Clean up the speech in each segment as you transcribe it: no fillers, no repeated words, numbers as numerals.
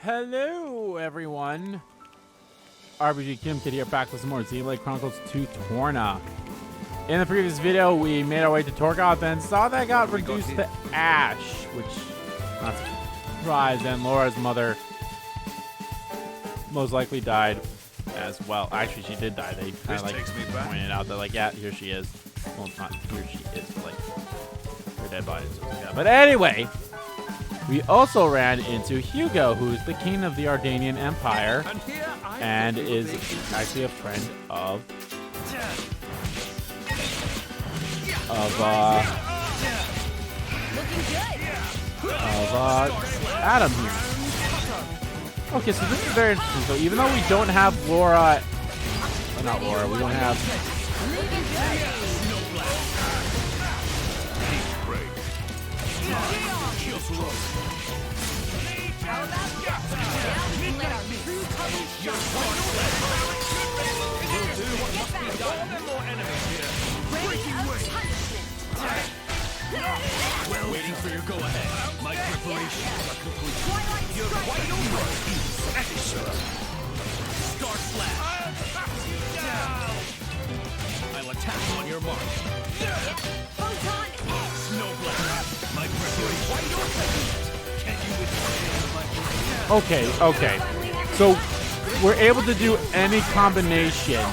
Hello, everyone. RPG Kim Kid here, back with some more Xenoblade Chronicles 2 Torna. In the previous video, we made our way to Torgoth and saw that got reduced to ash, which, not a surprise, and Laura's mother most likely died as well. Actually, she did die. They kind of like pointed out that, like, yeah, here she is. Well, not here she is, but like her dead body. But anyway, we also ran into Hugo, who's the king of the Ardanian Empire, and is actually a friend of Adam here. Okay, so this is very interesting. So even though we don't have Laura, well, not Laura, we don't have Waiting for your go-ahead. My preparations are complete. You're quite over. Star Slash. I'll attack on your mark. Photon Snow Blast. My preparations. Can you withstand my Okay. So we're able to do any combination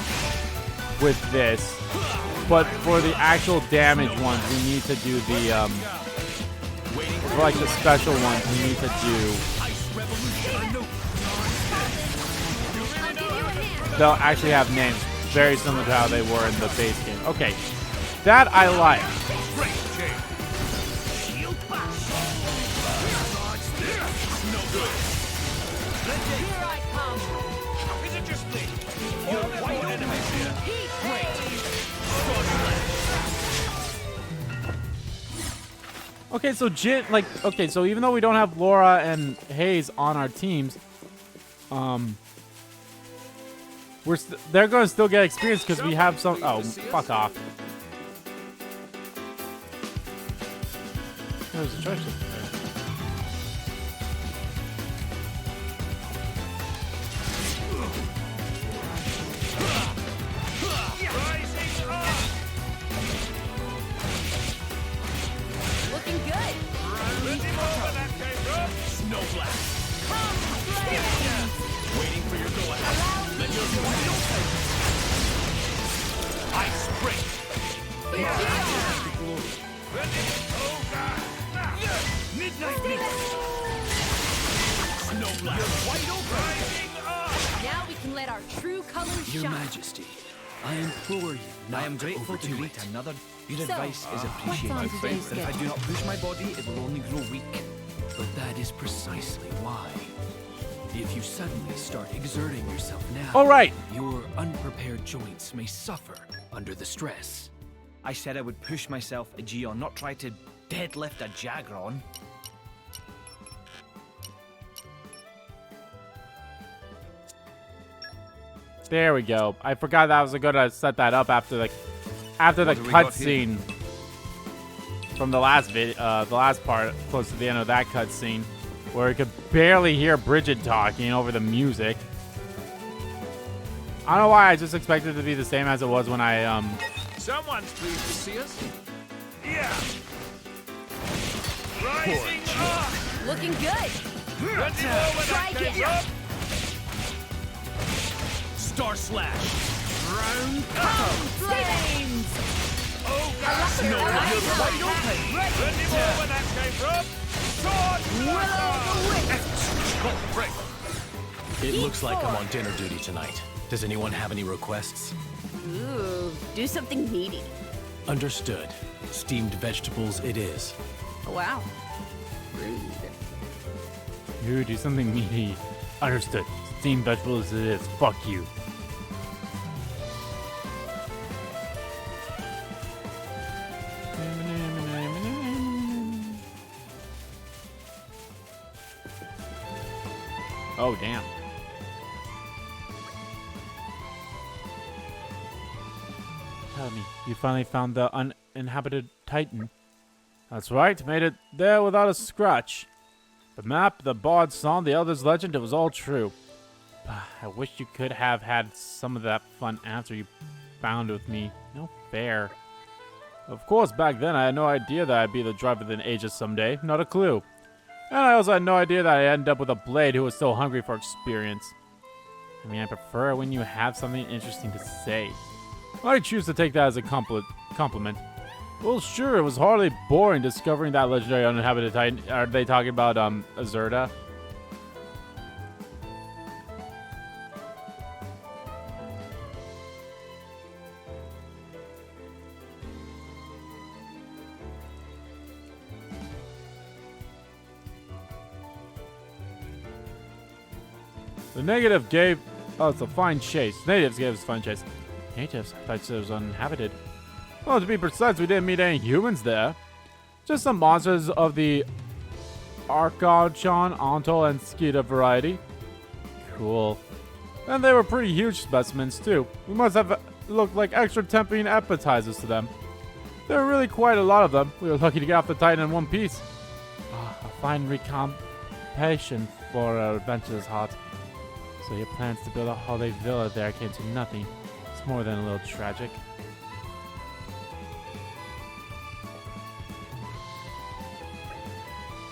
with this, but for the actual damage ones, we need to do the for like the special ones, we need to do. They'll actually have names very similar to how they were in the base game. Okay, that I like. Okay, so so even though we don't have Laura and Hayes on our teams, they're going to still get experience because we have some. Oh, fuck off! There's a choice. Waiting for your go-ahead. Let your Ice break. Midnight. Snow blast. You're wide open. Now we can let our true colors shine. Your Majesty, I implore you. I am grateful to wait another. Your advice is appreciated. what's on today's But if I do not push my body, it will only grow weak. But that is precisely why. If you suddenly start exerting yourself now, All right. your unprepared joints may suffer under the stress. I said I would push myself, Aegeon, not try to deadlift a Jagron. There we go. I forgot that I was going to set that up after the cutscene from the last video, the last part, close to the end of that cutscene, where we could barely hear Bridget talking over the music. I don't know why. I just expected it to be the same as it was when I Someone's pleased to see us. Yeah. Rising up. Looking good. Try again. Star Slash. Round Flames. Oh, God. Snow blast. Wide open. Let me know where that came from. It looks like I'm on dinner duty tonight. Does anyone have any requests? Ooh, do something meaty. Understood. Steamed vegetables it is. Wow. Rude. you do something meaty. Understood. Steamed vegetables it is. Fuck you. Oh, damn. Tell me, you finally found the uninhabited Titan. That's right, made it there without a scratch. The map, the bard song, the Elder's legend, it was all true. I wish you could have had some of that fun after you bound with me. No fair. Of course, back then I had no idea that I'd be the driver of an Aegis someday. Not a clue. And I also had no idea that I'd end up with a blade who was so hungry for experience. I mean, I prefer when you have something interesting to say. I choose to take that as a compliment. Well, sure, it was hardly boring discovering that legendary uninhabited titan. Are they talking about, Azurda? The negative gave us a fine chase. Natives gave us a fine chase. Natives? I thought it was uninhabited. Well, to be precise, we didn't meet any humans there. Just some monsters of the Archon, Ontol, and Skita variety. Cool. And they were pretty huge specimens, too. We must have looked like extra tempting appetizers to them. There were really quite a lot of them. We were lucky to get off the Titan in one piece. A fine recompension for our adventurous heart. So your plans to build a holiday villa there came to nothing. It's more than a little tragic.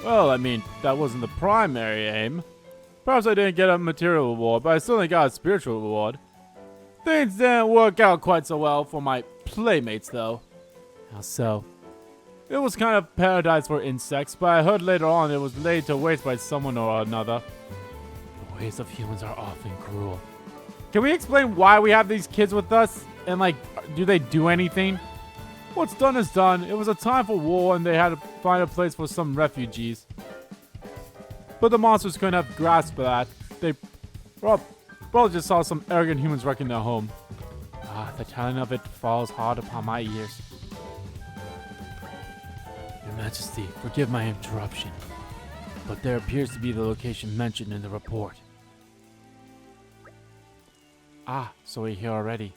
Well, I mean, that wasn't the primary aim. Perhaps I didn't get a material reward, but I certainly got a spiritual reward. Things didn't work out quite so well for my playmates, though. How so? It was kind of paradise for insects, but I heard later on it was laid to waste by someone or another. The ways of humans are often cruel. Can we explain why we have these kids with us? And, like, do they do anything? What's done is done. It was a time for war and they had to find a place for some refugees. But the monsters couldn't have grasped that. They probably just saw some arrogant humans wrecking their home. The telling of it falls hard upon my ears. Your Majesty, forgive my interruption, but there appears to be the location mentioned in the report. So we're here already.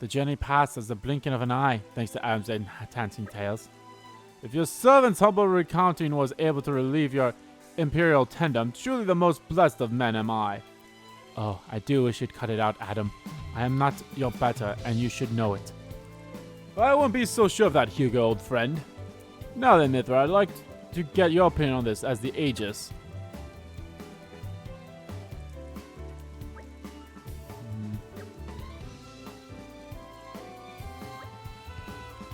The journey passed as the blinking of an eye, thanks to Adam's enhancing tales. If your servant's humble recounting was able to relieve your imperial tendon, truly the most blessed of men am I. Oh, I do wish you'd cut it out, Adam. I am not your better, and you should know it. But I won't be so sure of that, Hugo, old friend. Now then, Mithra, I'd like to get your opinion on this as the Aegis.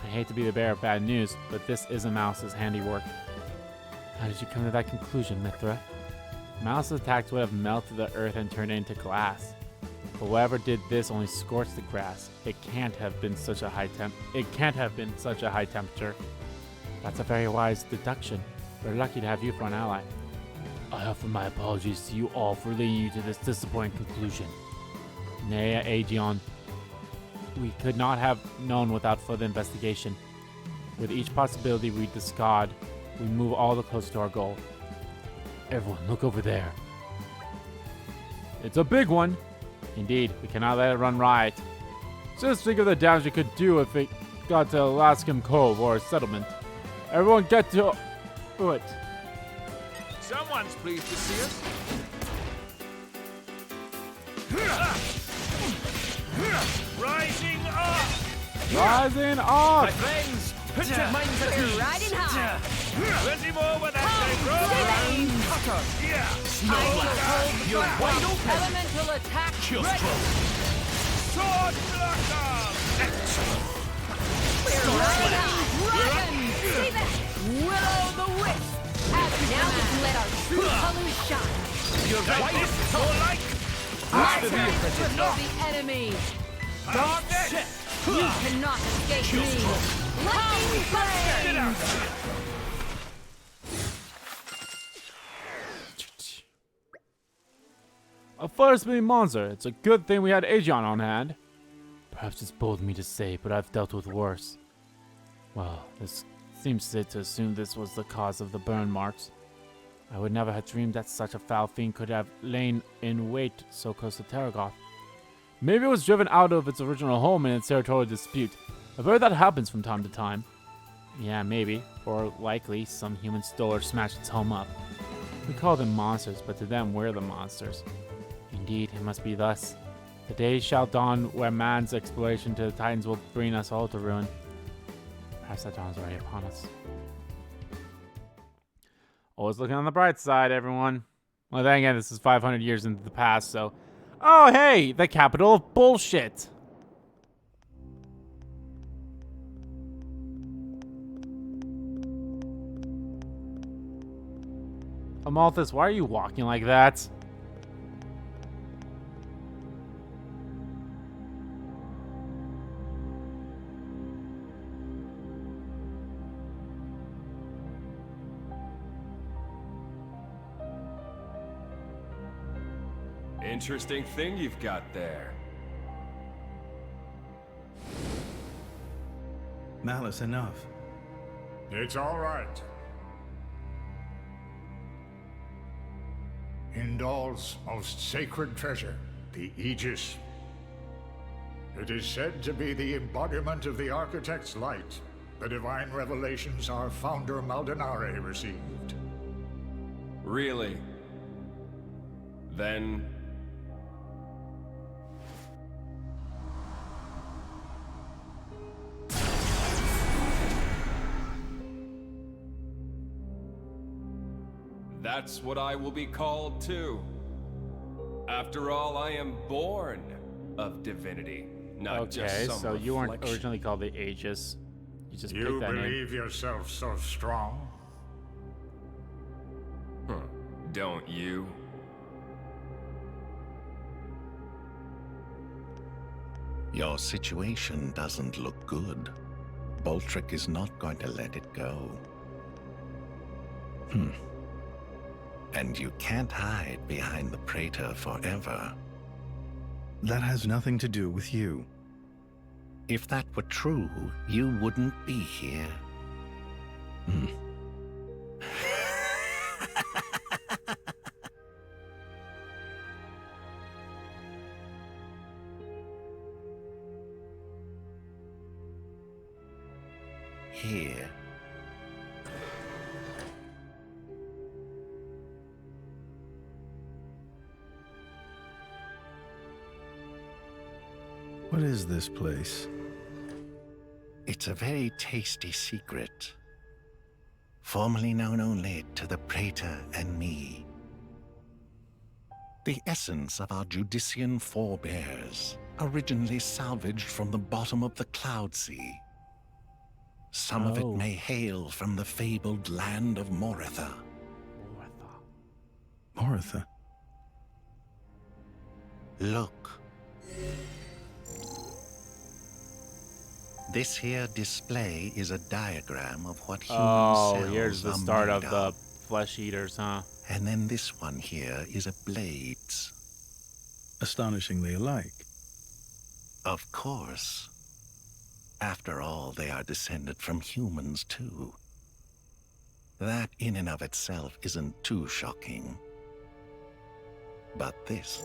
I hate to be the bearer of bad news, but this is a mouse's handiwork. How did you come to that conclusion, Mithra? Mouse's attacks would have melted the earth and turned it into glass. But whatever did this only scorched the grass. It can't have been such a high temperature. That's a very wise deduction. We're lucky to have you for an ally. I offer my apologies to you all for leading you to this disappointing conclusion. Nay, Aegon. We could not have known without further investigation. With each possibility we discard, we move all the closer to our goal. Everyone, look over there. It's a big one. Indeed, we cannot let it run riot. Just think of the damage it could do if it got to Alaskan Cove or a settlement. Everyone get to it. Someone's pleased to see us. Rising up! Rising up! My friends, put your minds at We're ease. riding high. Plenty more when that day grows. Cutter. Yeah! Snowblast. You're wide open. Elemental attack ready. Sword blocker! Excellent! We're riding high. Dragon! See that? Willow the wisp. Now we can let our true colors shine. You're Like right. this, more like... My the turn vehicle to did fulfill the enemy. Dark Shit. You cannot escape me. Lightning Get flame. out of here! A first-being monster. It's a good thing we had Aegon on hand. Perhaps it's bold of me to say, but I've dealt with worse. Well, this seems safe to assume this was the cause of the burn marks. I would never have dreamed that such a foul fiend could have lain in wait so close to Terragoth. Maybe it was driven out of its original home in its territorial dispute. I've heard that happens from time to time. Yeah, maybe. Or likely, some human stole or smashed its home up. We call them monsters, but to them we're the monsters. Indeed, it must be thus. The day shall dawn where man's exploration to the Titans will bring us all to ruin. Perhaps that dawn's already upon us. Always looking on the bright side, everyone. Well, then again, this is 500 years into the past, so... Oh, hey! The capital of bullshit! Amalthus, why are you walking like that? Interesting thing you've got there. Malice enough. It's all right. Indal's most sacred treasure, the Aegis. It is said to be the embodiment of the Architect's light, the divine revelations our founder Maldonare received. Really? Then... that's what I will be called too. After all, I am born of divinity, not just Okay, some so you weren't reflection. originally called the Aegis. You just You picked that name. believe yourself so strong? Huh. Don't you? Your situation doesn't look good. Boltrick is not going to let it go. And you can't hide behind the Praetor forever. That has nothing to do with you. If that were true, you wouldn't be here. Here. What is this place? It's a very tasty secret. Formerly known only to the Praetor and me. The essence of our Judician forebears, originally salvaged from the bottom of the Cloud Sea. Some of it may hail from the fabled land of Moritha. Moritha? Look. This here display is a diagram of what human cells here's the are start made of the flesh eaters, huh? And then this one here is a blades. Astonishingly alike. Of course. After all, they are descended from humans too. That in and of itself isn't too shocking. But this...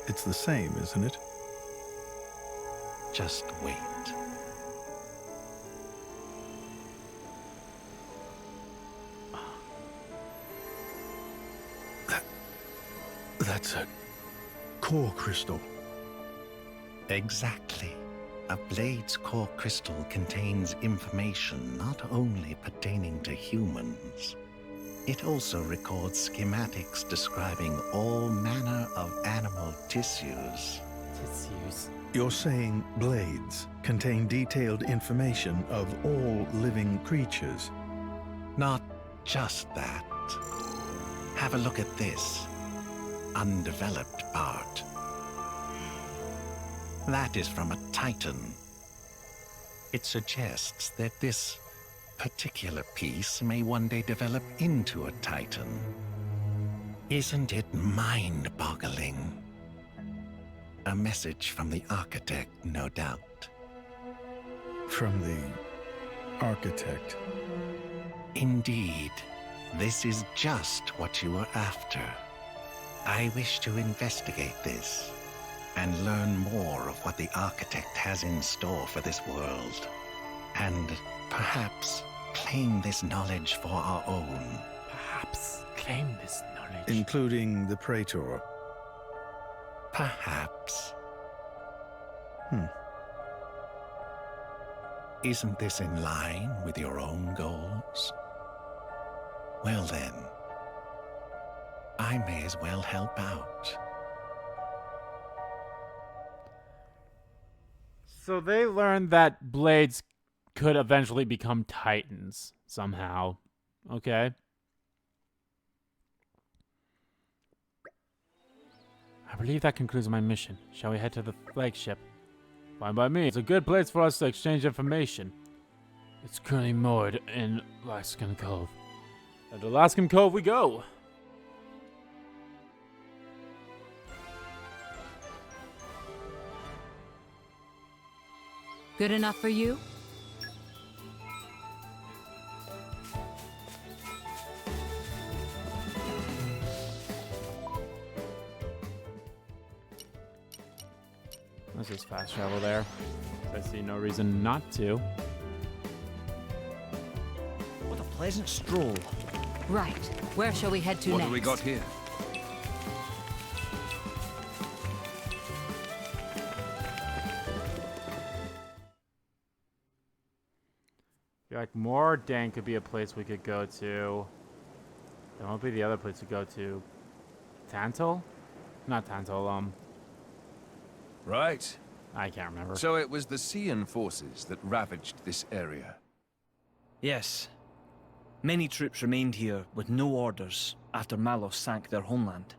It's the same, isn't it? Just wait. That's a core crystal. Exactly. A blade's core crystal contains information not only pertaining to humans. It also records schematics describing all manner of animal tissues. You're saying blades contain detailed information of all living creatures? Not just that. Have a look at this undeveloped part. That is from a Titan. It suggests that this particular piece may one day develop into a Titan. Isn't it mind-boggling? A message from the Architect, no doubt. From the Architect? Indeed. This is just what you were after. I wish to investigate this and learn more of what the Architect has in store for this world. And perhaps claim this knowledge for our own. Perhaps claim this knowledge. Including the Praetor. Perhaps. Isn't this in line with your own goals? Well then, I may as well help out. So they learned that blades could eventually become titans somehow. Okay. I believe that concludes my mission. Shall we head to the flagship? Fine by me. It's a good place for us to exchange information. It's currently moored in Laskin Cove. And to Laskin Cove we go! Good enough for you? Let's just fast travel there. I see no reason not to. What a pleasant stroll. Right. Where shall we head to next? What do we got here? I feel like Mordan could be a place we could go to. That won't be the other place to go to. Tantal? Not Tantal, Right. I can't remember. So it was the Cian forces that ravaged this area. Yes. Many troops remained here with no orders after Malos sank their homeland.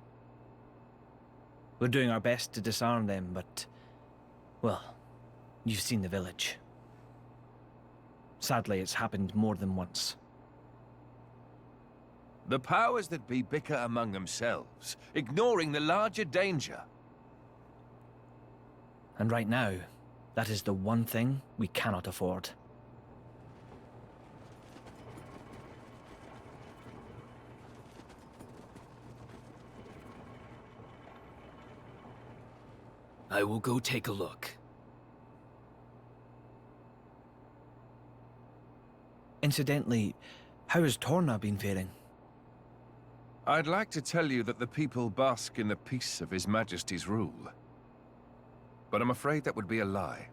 We're doing our best to disarm them, but... well, you've seen the village. Sadly, it's happened more than once. The powers that be bicker among themselves, ignoring the larger danger. And right now, that is the one thing we cannot afford. I will go take a look. Incidentally, how has Torna been faring? I'd like to tell you that the people bask in the peace of His Majesty's rule. But I'm afraid that would be a lie.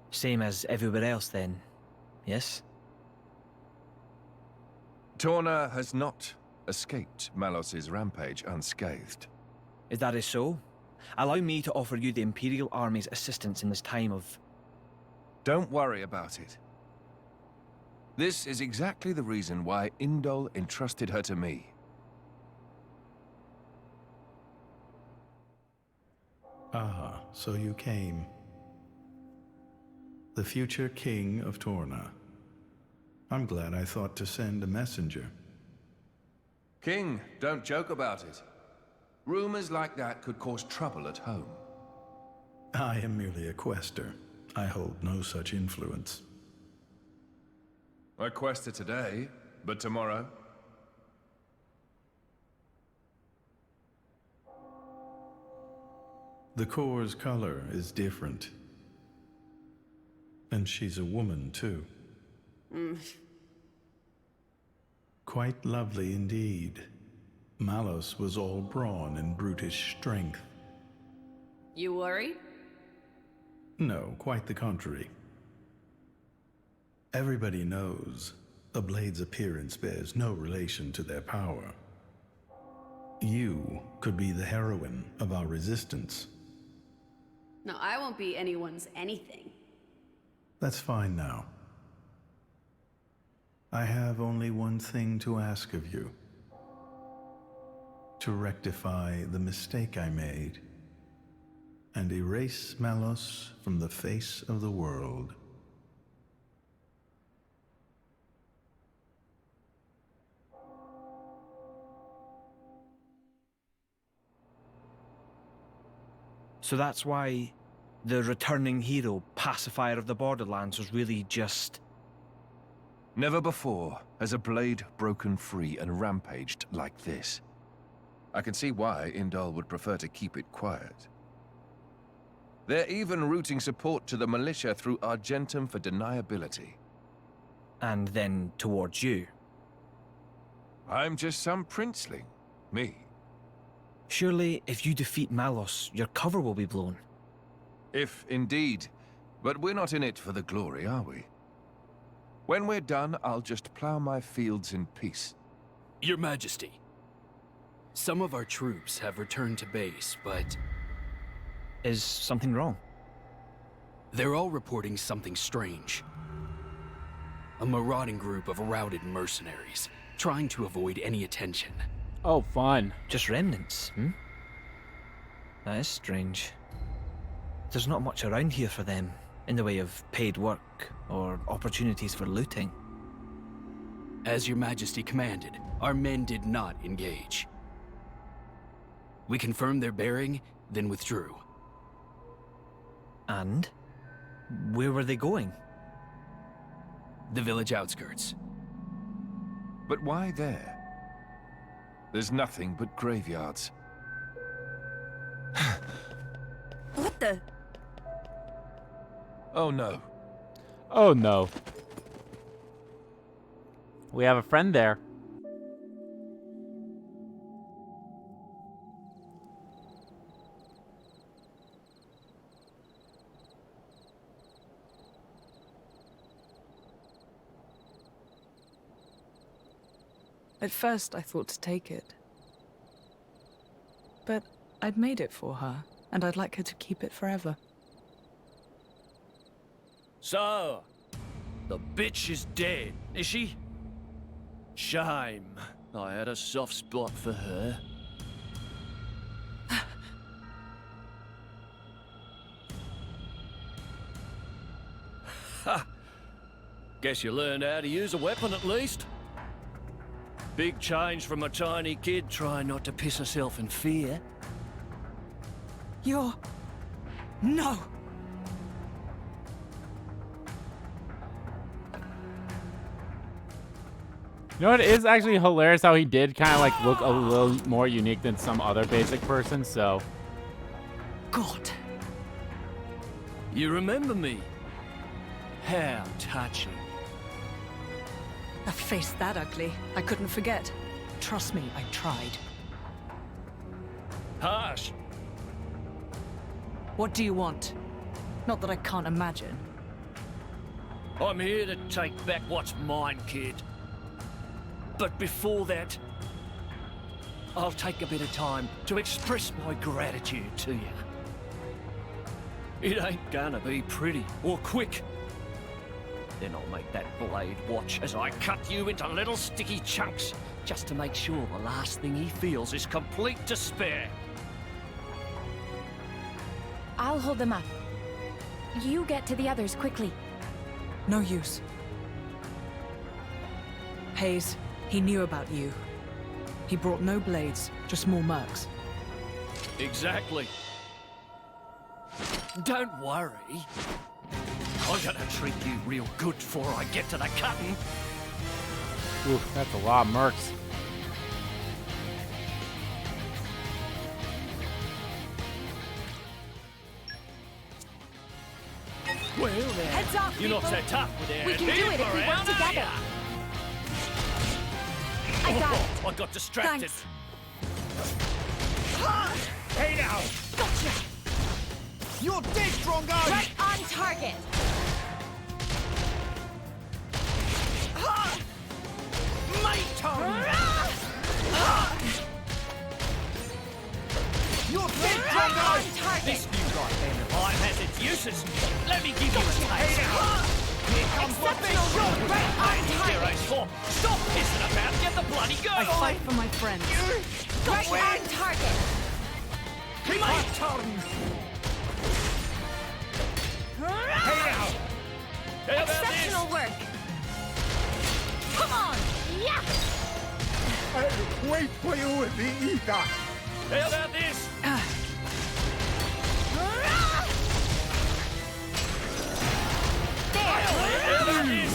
Same as everywhere else then, yes? Torna has not escaped Malos's rampage unscathed. If that is so, allow me to offer you the Imperial Army's assistance in this time of... Don't worry about it. This is exactly the reason why Indol entrusted her to me. Ah, so you came. The future king of Torna. I'm glad I thought to send a messenger. King, don't joke about it. Rumors like that could cause trouble at home. I am merely a quester. I hold no such influence. I quested today, but tomorrow? The core's color is different. And she's a woman, too. Quite lovely indeed. Malos was all brawn and brutish strength. You worried? No, quite the contrary. Everybody knows a blade's appearance bears no relation to their power. You could be the heroine of our resistance. No, I won't be anyone's anything. That's fine now. I have only one thing to ask of you. To rectify the mistake I made and erase Malos from the face of the world. So that's why the returning hero, pacifier of the Borderlands, was really just... Never before has a blade broken free and rampaged like this. I can see why Indol would prefer to keep it quiet. They're even routing support to the militia through Argentum for deniability. and then towards you. I'm just some princeling. Me. Surely, if you defeat Malos, your cover will be blown. If indeed. But we're not in it for the glory, are we? When we're done, I'll just plow my fields in peace. Your Majesty, some of our troops have returned to base, but... Is something wrong? They're all reporting something strange. A marauding group of routed mercenaries, trying to avoid any attention. Oh, fun. Just remnants, hmm? That is strange. There's not much around here for them, in the way of paid work or opportunities for looting. As your Majesty commanded, our men did not engage. We confirmed their bearing, then withdrew. And? Where were they going? The village outskirts. But why there? There's nothing but graveyards. What the? Oh no. Oh no. We have a friend there. At first, I thought to take it. But I'd made it for her, and I'd like her to keep it forever. So, the bitch is dead, is she? Shame. I had a soft spot for her. Ha! Guess you learned how to use a weapon at least. Big change from a tiny kid trying not to piss herself in fear. You're... No! You know what? It is actually hilarious how he did kind of like look a little more unique than some other basic person, so. God. You remember me? How touching. A face that ugly, I couldn't forget. Trust me, I tried. Harsh. What do you want? Not that I can't imagine. I'm here to take back what's mine, kid. But before that, I'll take a bit of time to express my gratitude to you. It ain't gonna be pretty or quick. Then I'll make that blade watch as I cut you into little sticky chunks, just to make sure the last thing he feels is complete despair. I'll hold them up. You get to the others quickly. No use. Hayes, he knew about you. He brought no blades, just more mercs. Exactly. Don't worry. I'm gonna treat you real good before I get to the cutting. Oof, that's a lot of mercs. Well then, Heads off, you're not so people. tough with that. We can do it if we work around, are together. ya? I got it. I got distracted. Thanks. Hey now! Gotcha. You're dead, Drongo! Right on target. Mate tongue! You're dead, Right Drongo! on target. This new right hand of mine has its uses. Let me give you a taste. Here comes the big shot! Right on target. Heroes for. Stop pissing about! Get the bloody girl! I fight for my friends. Right on target. My turn! Hey now! How about Exceptional this? work. Come on. Yeah. I'll wait for you in the ether. How about this? There. How about this?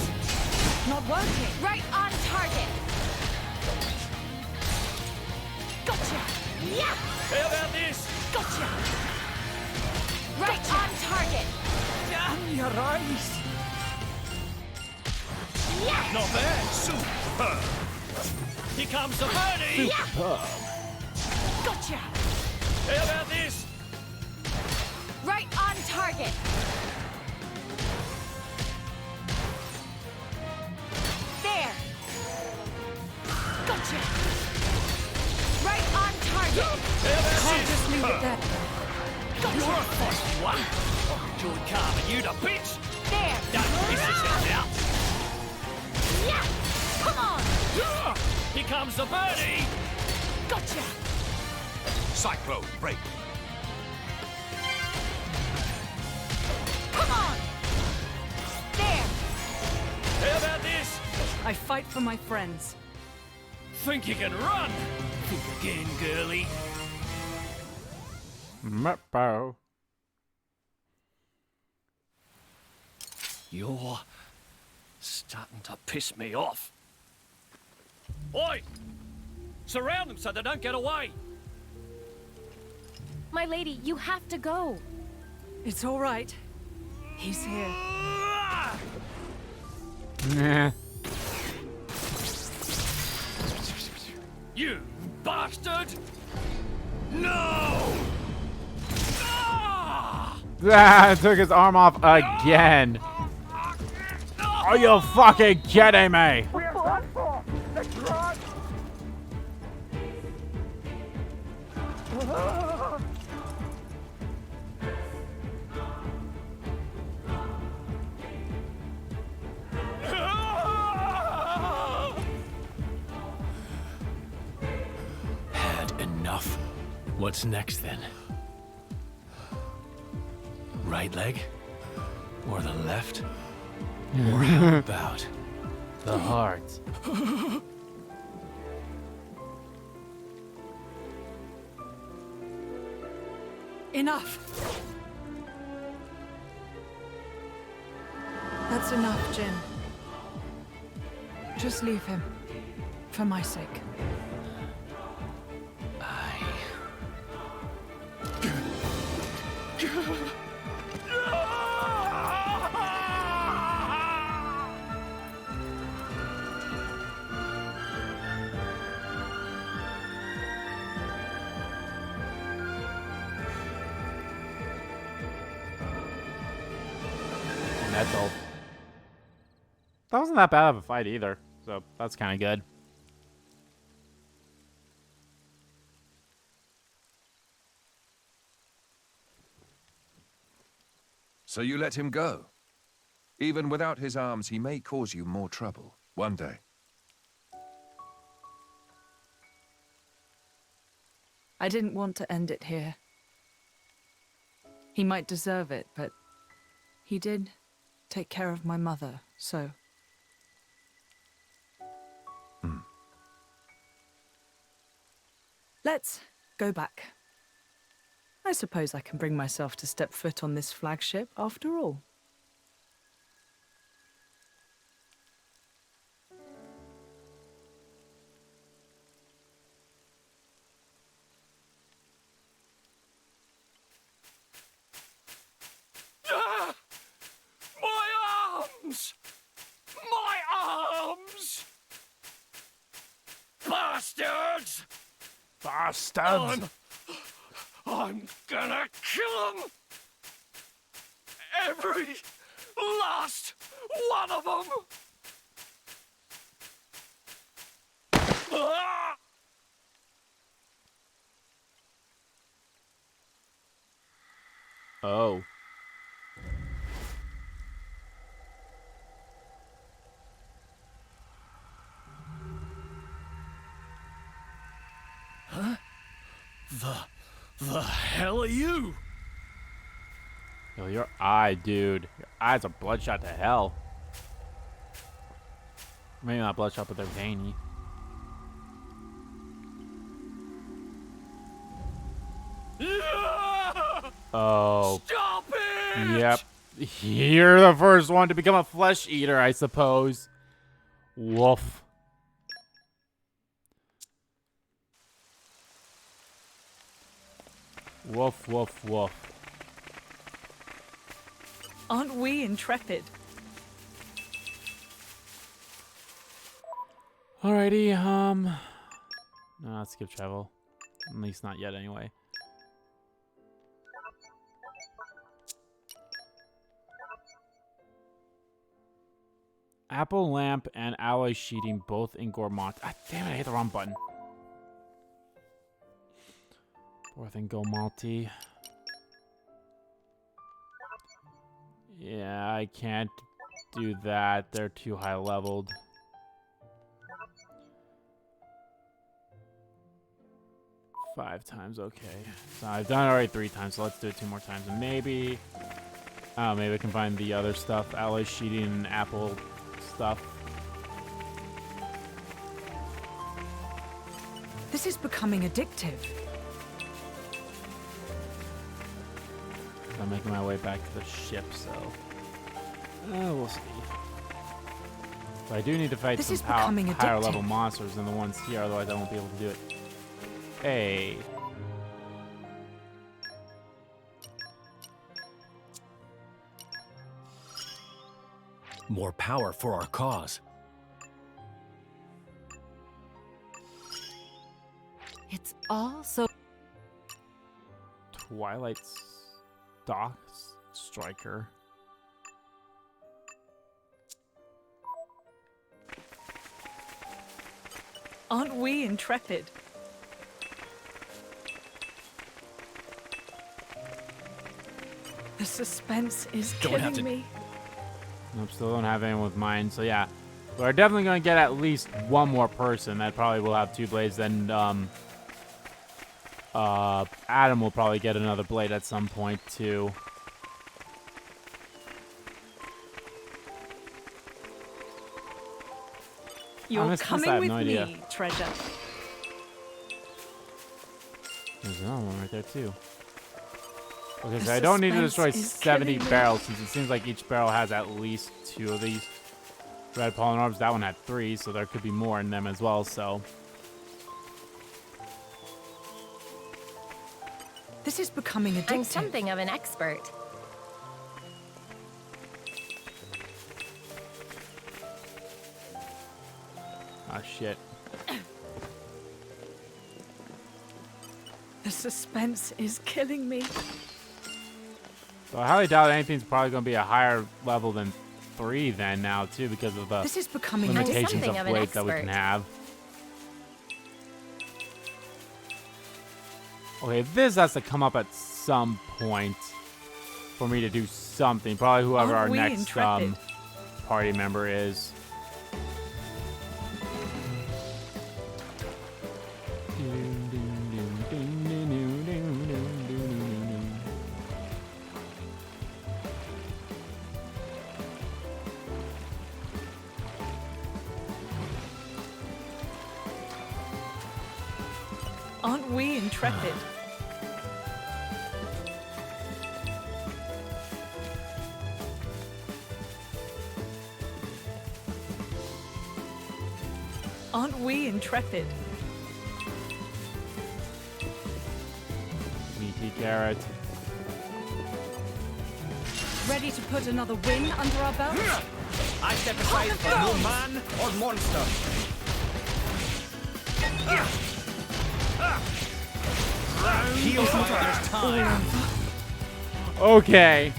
Not working. Right on target. Gotcha. Yeah. How about this? Gotcha. Right on target. Damn your eyes! Not bad. Superb. Here comes the birdie. Gotcha! How about this? Right on target! There! Gotcha! Right on target! Can't just leave it there. You're a feisty one. I enjoyed carving you to bits. There! Don't miss yourself out. Yeah! Come on! Here comes the birdie. Gotcha! Cyclone, break. Come on! There! How about this? I fight for my friends. Think you can run? Think again, girlie. Meppo. You're starting to piss me off. Oi! Surround them so they don't get away. My lady, you have to go. It's all right. He's here. Nah. You bastard! No! Ah! Ah, took his arm off again. Are you fucking kidding me? Had enough. What's next then? Right leg? Or the left? Or how about The heart. Enough. That's enough, Jin. Just leave him. For my sake. That's all. That wasn't that bad of a fight either, so that's kind of good. So you let him go? Even without his arms, he may cause you more trouble one day. I didn't want to end it here. He might deserve it, but he did take care of my mother, so... Let's go back. I suppose I can bring myself to step foot on this flagship after all. Ah! My arms! My arms! Bastards! Bastards! I'm gonna kill them! Every last one of them! Ah! Oh. Huh? The hell are you? Yo, your eye, dude. Your eyes are bloodshot to hell. Maybe not bloodshot, but they're veiny. Oh. Stop it! Yep. You're the first one to become a flesh eater, I suppose. Woof. Woof, woof, woof. Aren't we intrepid? Alrighty, no, let's skip travel. At least not yet, anyway. Apple lamp and alloy sheeting, both in gourmand. Ah, damn it, I hit the wrong button. Both in gourmand. Yeah, I can't do that. They're too high leveled. Five times, okay. So I've done it already 3 times, so let's do it 2 more times. And maybe, maybe I can find the other stuff, alloy sheeting and apple stuff. This is becoming addictive. I'm making my way back to the ship, so we'll see. So I do need to fight some higher level monsters than the ones here, otherwise I won't be able to do it. Hey. More power for our cause. It's all so... Twilight Stalk Striker. Aren't we intrepid? The suspense is killing me. Nope, still don't have anyone with mine, so yeah. We're definitely going to get at least one more person that probably will have 2 blades. Then Adam will probably get another blade at some point, too. You're coming with me, treasure. There's another one right there, too. Okay, so I don't need to destroy 70 barrels, since it seems like each barrel has at least 2 of these red pollen orbs. That one had 3, so there could be more in them as well, so. This is becoming addictive. I'm something of an expert. Ah, shit. The suspense is killing me. So I highly doubt anything's probably going to be a higher level than 3 then now, too, because of the this is becoming limitations of blades that we can have. Okay, this has to come up at some point for me to do something. Probably whoever our next party member is. Aren't we intrepid? Aren't we intrepid? Meaty carrot. Ready to put another win under our belt? I step aside for no man or monster. Okay.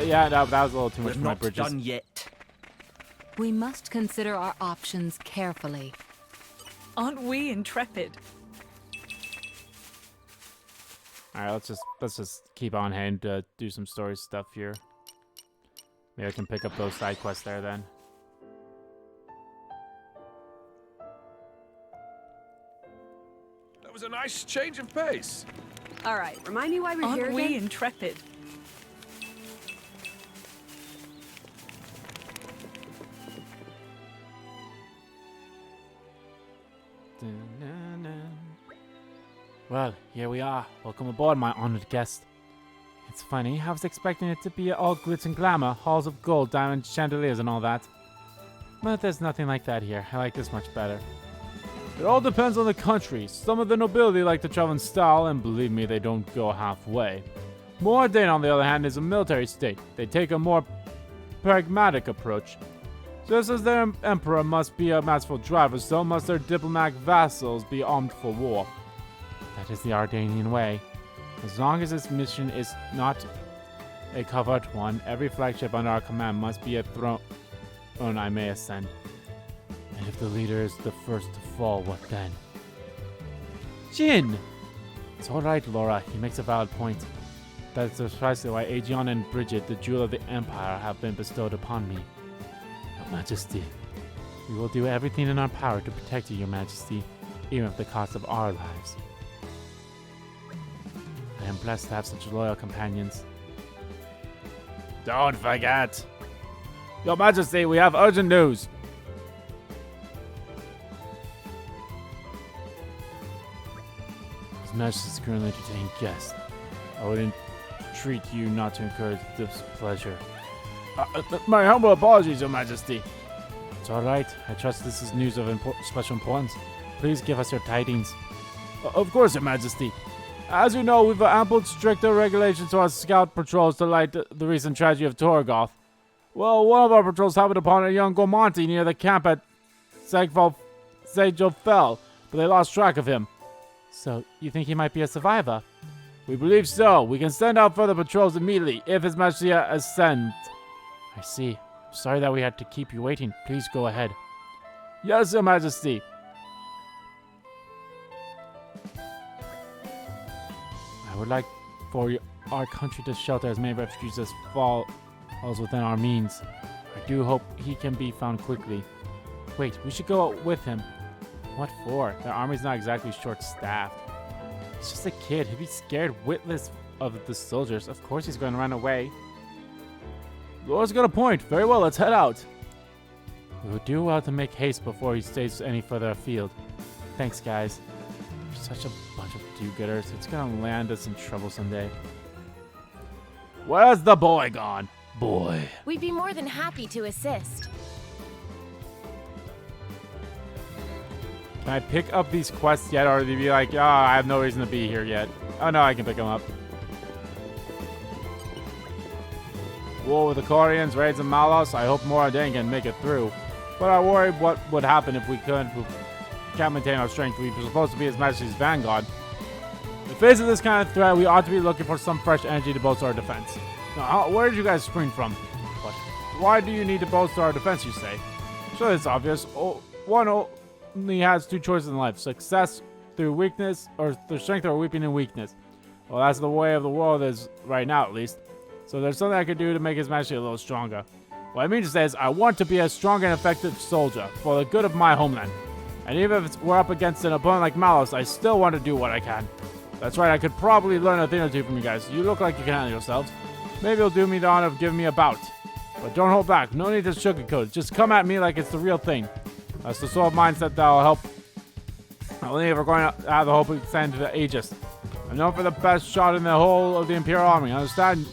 Yeah, no, that was a little too much for my bridges. Done yet. We must consider our options carefully. Aren't we intrepid? All right, let's just keep on hand to do some story stuff here. Maybe I can pick up those side quests there then. That was a nice change of pace. All right, remind me why we're here again? Aren't we intrepid? Well, here we are. Welcome aboard, my honored guest. It's funny, I was expecting it to be all glitz and glamour, halls of gold, diamond chandeliers and all that. But there's nothing like that here. I like this much better. It all depends on the country. Some of the nobility like to travel in style, and believe me, they don't go halfway. Mordane, on the other hand, is a military state. They take a more pragmatic approach. Just as their emperor must be a masterful driver, so must their diplomatic vassals be armed for war. That is the Ardanian way. As long as this mission is not a covert one, every flagship under our command must be a throne I may ascend. And if the leader is the first to fall, what then? Jin! It's alright, Laura. He makes a valid point. That is precisely why Aegon and Bridget, the jewel of the Empire, have been bestowed upon me. Your Majesty, we will do everything in our power to protect you, Your Majesty, even at the cost of our lives. I am blessed to have such loyal companions. Don't forget! Your Majesty, we have urgent news! His Majesty is currently entertaining guests. I would entreat you not to encourage displeasure. My humble apologies, Your Majesty. It's alright. I trust this is news of special importance. Please give us your tidings. Of course, Your Majesty. As you know, we've ample stricter regulations to our scout patrols to light the recent tragedy of Torgoth. Well, one of our patrols happened upon a young Gormonti near the camp at Sagefell, but they lost track of him. So, you think he might be a survivor? We believe so. We can send out further patrols immediately if His Majesty ascends. I see. Sorry that we had to keep you waiting. Please go ahead. Yes, Your Majesty. I would like for our country to shelter as many refugees as falls within our means. I do hope he can be found quickly. Wait, we should go with him. What for? Their army's not exactly short-staffed. He's just a kid. He'd be scared witless of the soldiers. Of course he's going to run away. Laura's got a point. Very well, let's head out. We would do well to make haste before he stays any further afield. Thanks, guys. You're such a bunch of do-gooders. It's going to land us in trouble someday. Where's the boy gone? Boy. We'd be more than happy to assist. Can I pick up these quests yet, or they be like, oh, I have no reason to be here yet? Oh no, I can pick them up. War with the Corians, raids in Malos. I hope Moradin can make it through. But I worry what would happen if we can't maintain our strength. We're supposed to be His Majesty's vanguard. In the face of this kind of threat, we ought to be looking for some fresh energy to bolster our defense. Now, where did you guys spring from? But why do you need to bolster our defense, you say? Sure, it's obvious. One only has two choices in life. Success through weakness, or through strength, or weeping in weakness. Well, that's the way of the world is right now, at least. So there's something I could do to make His Majesty a little stronger. What I mean to say is, I want to be a strong and effective soldier for the good of my homeland. And even if we're up against an opponent like Malos, I still want to do what I can. That's right, I could probably learn a thing or two from you guys. You look like you can handle yourselves. Maybe you'll do me the honor of giving me a bout. But don't hold back. No need to sugarcoat it. Just come at me like it's the real thing. That's the sort of mindset that'll help. Only if we're going to have the hope we send to the Aegis. I'm known for the best shot in the whole of the Imperial Army. Understand?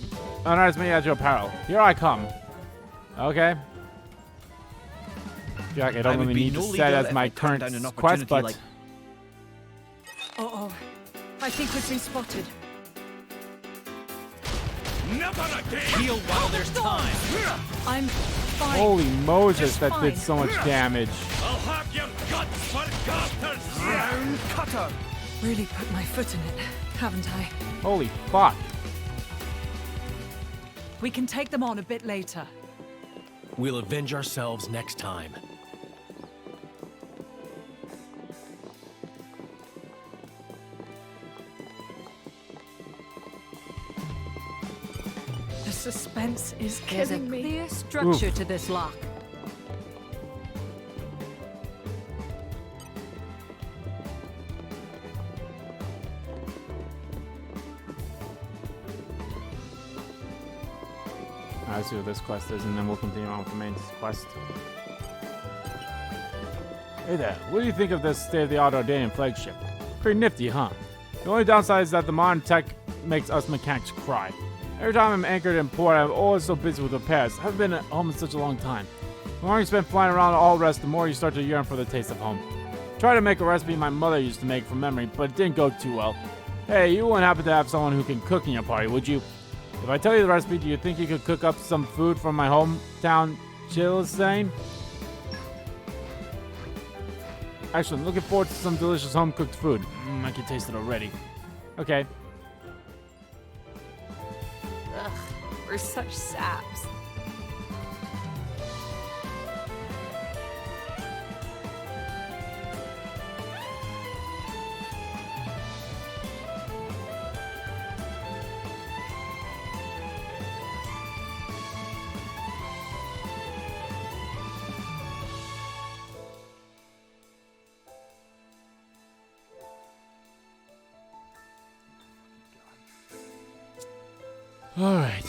Underestimate me at your peril. Here I come. Okay. I feel like I don't really need to set as my current quest, but... Like... Uh-oh. I think we've been spotted. Never again! Heal while there's time! I'm fine. Holy Moses, that did so much damage. I'll have your guts for garters! Round cutter! Really put my foot in it, haven't I? Holy fuck. We can take them on a bit later. We'll avenge ourselves next time. The suspense is There's a killing me. clear structure to this lock. I'll see what this quest is, and then we'll continue on with the main quest. Hey there, what do you think of this state-of-the-art Ardanian flagship? Pretty nifty, huh? The only downside is that the modern tech makes us mechanics cry. Every time I'm anchored in port, I'm always so busy with repairs. I haven't been at home in such a long time. The longer you spend flying around Alrest, the more you start to yearn for the taste of home. Tried to make a recipe my mother used to make from memory, but it didn't go too well. Hey, you wouldn't happen to have someone who can cook in your party, would you? If I tell you the recipe, do you think you could cook up some food from my hometown, Chilsane? Actually, I'm looking forward to some delicious home-cooked food. I can taste it already. Okay. Ugh, we're such saps. All right.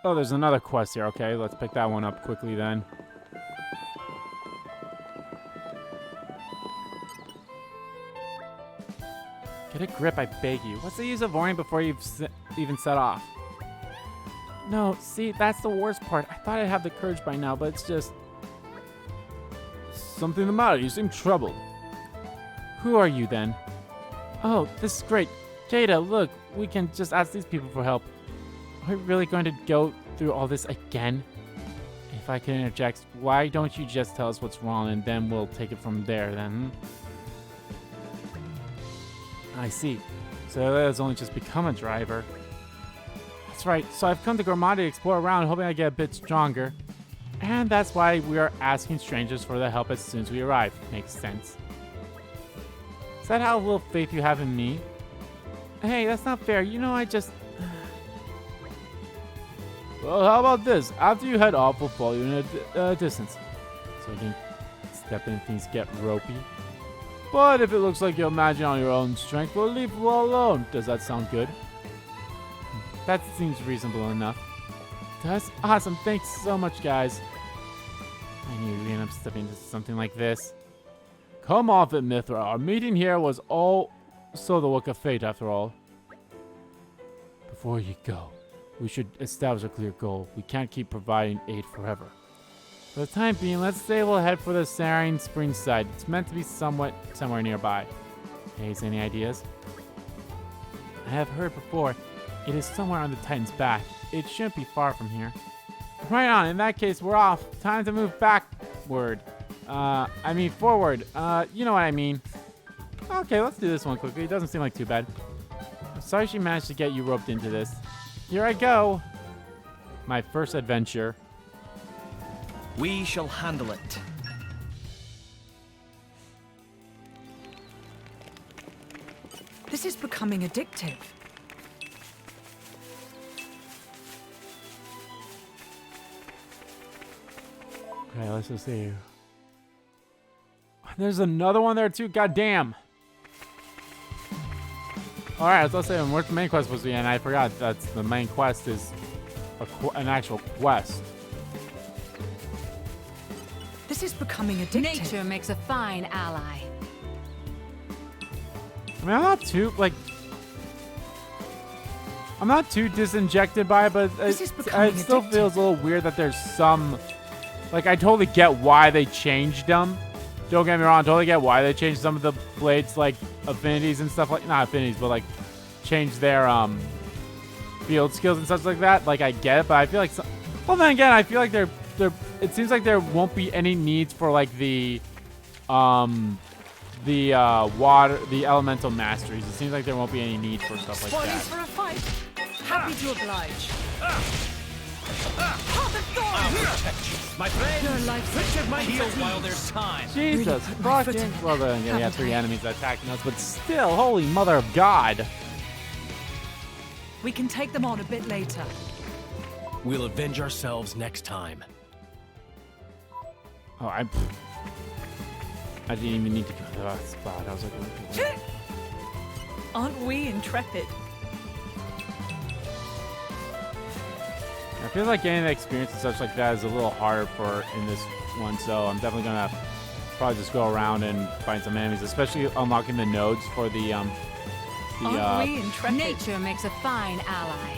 Oh, there's another quest here. Okay, let's pick that one up quickly then. Get a grip, I beg you. What's the use of worrying before you've even set off? No, see, that's the worst part. I thought I'd have the courage by now, but it's just... Something the matter? You seem troubled. Who are you then? Oh, this is great. Jada, look, we can just ask these people for help. Are we really going to go through all this again? If I can interject, why don't you just tell us what's wrong and then we'll take it from there then? I see. So has only just become a driver. That's right. So I've come to Gormati to explore around, hoping I get a bit stronger. And that's why we are asking strangers for their help as soon as we arrive. Makes sense. Is that how little faith you have in me? Hey, that's not fair. You know, I just... Well, how about this? After you head off, we'll follow you in a distance. So you can step in if things get ropey. But if it looks like you're imagining on your own strength, we'll leave you all alone. Does that sound good? That seems reasonable enough. That's awesome. Thanks so much, guys. I knew we'd end up stepping into something like this. Come off it, Mithra. Our meeting here was also the work of fate, after all. Before you go, we should establish a clear goal. We can't keep providing aid forever. For the time being, let's say we'll head for the Sarine Spring side. It's meant to be somewhere nearby. Hayes, any ideas? I have heard before. It is somewhere on the Titan's back. It shouldn't be far from here. Right on. In that case, we're off. Time to move backward. I mean forward. You know what I mean. Okay, let's do this one quickly. It doesn't seem like too bad. I'm sorry she managed to get you roped into this. Here I go. My first adventure. We shall handle it. This is becoming addictive. Okay, let's just see. There's another one there too. God damn. All right, let's say where's the main quest supposed to be, and I forgot that's the main quest is an actual quest. This is becoming addictive. Nature makes a fine ally. I mean, I'm not too disinjected by it, but it still feels a little weird that there's some. Like, I totally get why they changed them. Don't get me wrong, I totally get why they changed some of the blades, like, affinities and stuff like... Not affinities, but, like, changed their, field skills and stuff like that. Like, I get it, but I feel like... Well, then again, I feel like they're... It seems like there won't be any needs for, like, the elemental masteries. It seems like there won't be any need for stuff like that. For a fight. Happy to oblige. I'll protect you, my friend. Your life Richard might heal while there's time. Jesus fucking... Well, then again, we have 3 enemies attacking us, but still, holy mother of God. We can take them on a bit later. We'll avenge ourselves next time. Oh, I didn't even need to go to that spot. I was like, okay. Aren't we intrepid? I feel like getting the experience and such like that is a little harder in this one, so I'm definitely gonna probably just go around and find some enemies, especially unlocking the nodes for the Aren't we intrepid? Nature makes a fine ally.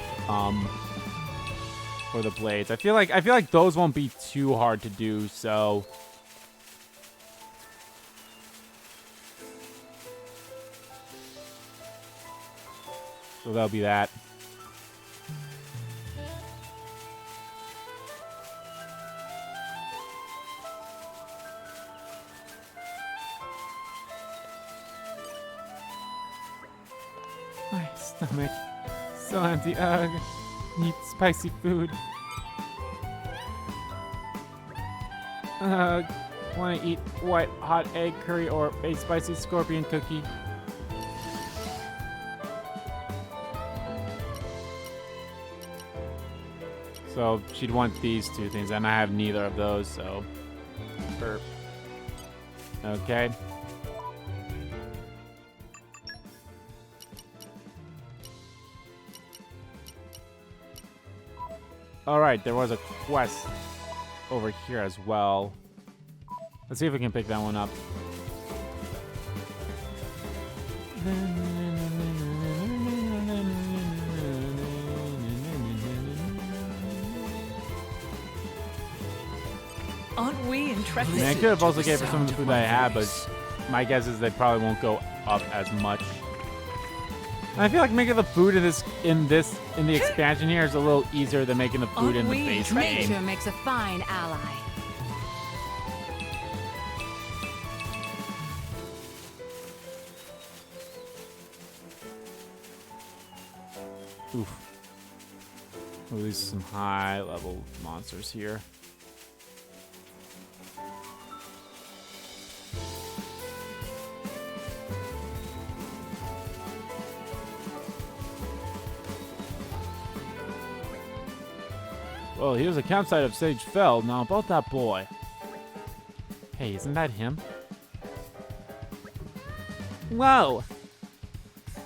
For the blades. I feel like those won't be too hard to do, so that'll be that. My stomach. So empty. Ugh. Need spicy food. Want to eat white hot egg curry or a spicy scorpion cookie? So she'd want these two things, and I have neither of those, so. Burp. Okay. Alright, there was a quest over here as well. Let's see if we can pick that one up. Aren't we intrepid? I mean, I could have also gave her some of the food that I had, but my guess is they probably won't go up as much. And I feel like making the food in the expansion here is a little easier than making the food in the base game. Nature makes a fine ally. Oof. Oh, these are some high-level monsters here. Well, here's a campsite of Sage Fell. Now about that boy. Hey, isn't that him? Whoa!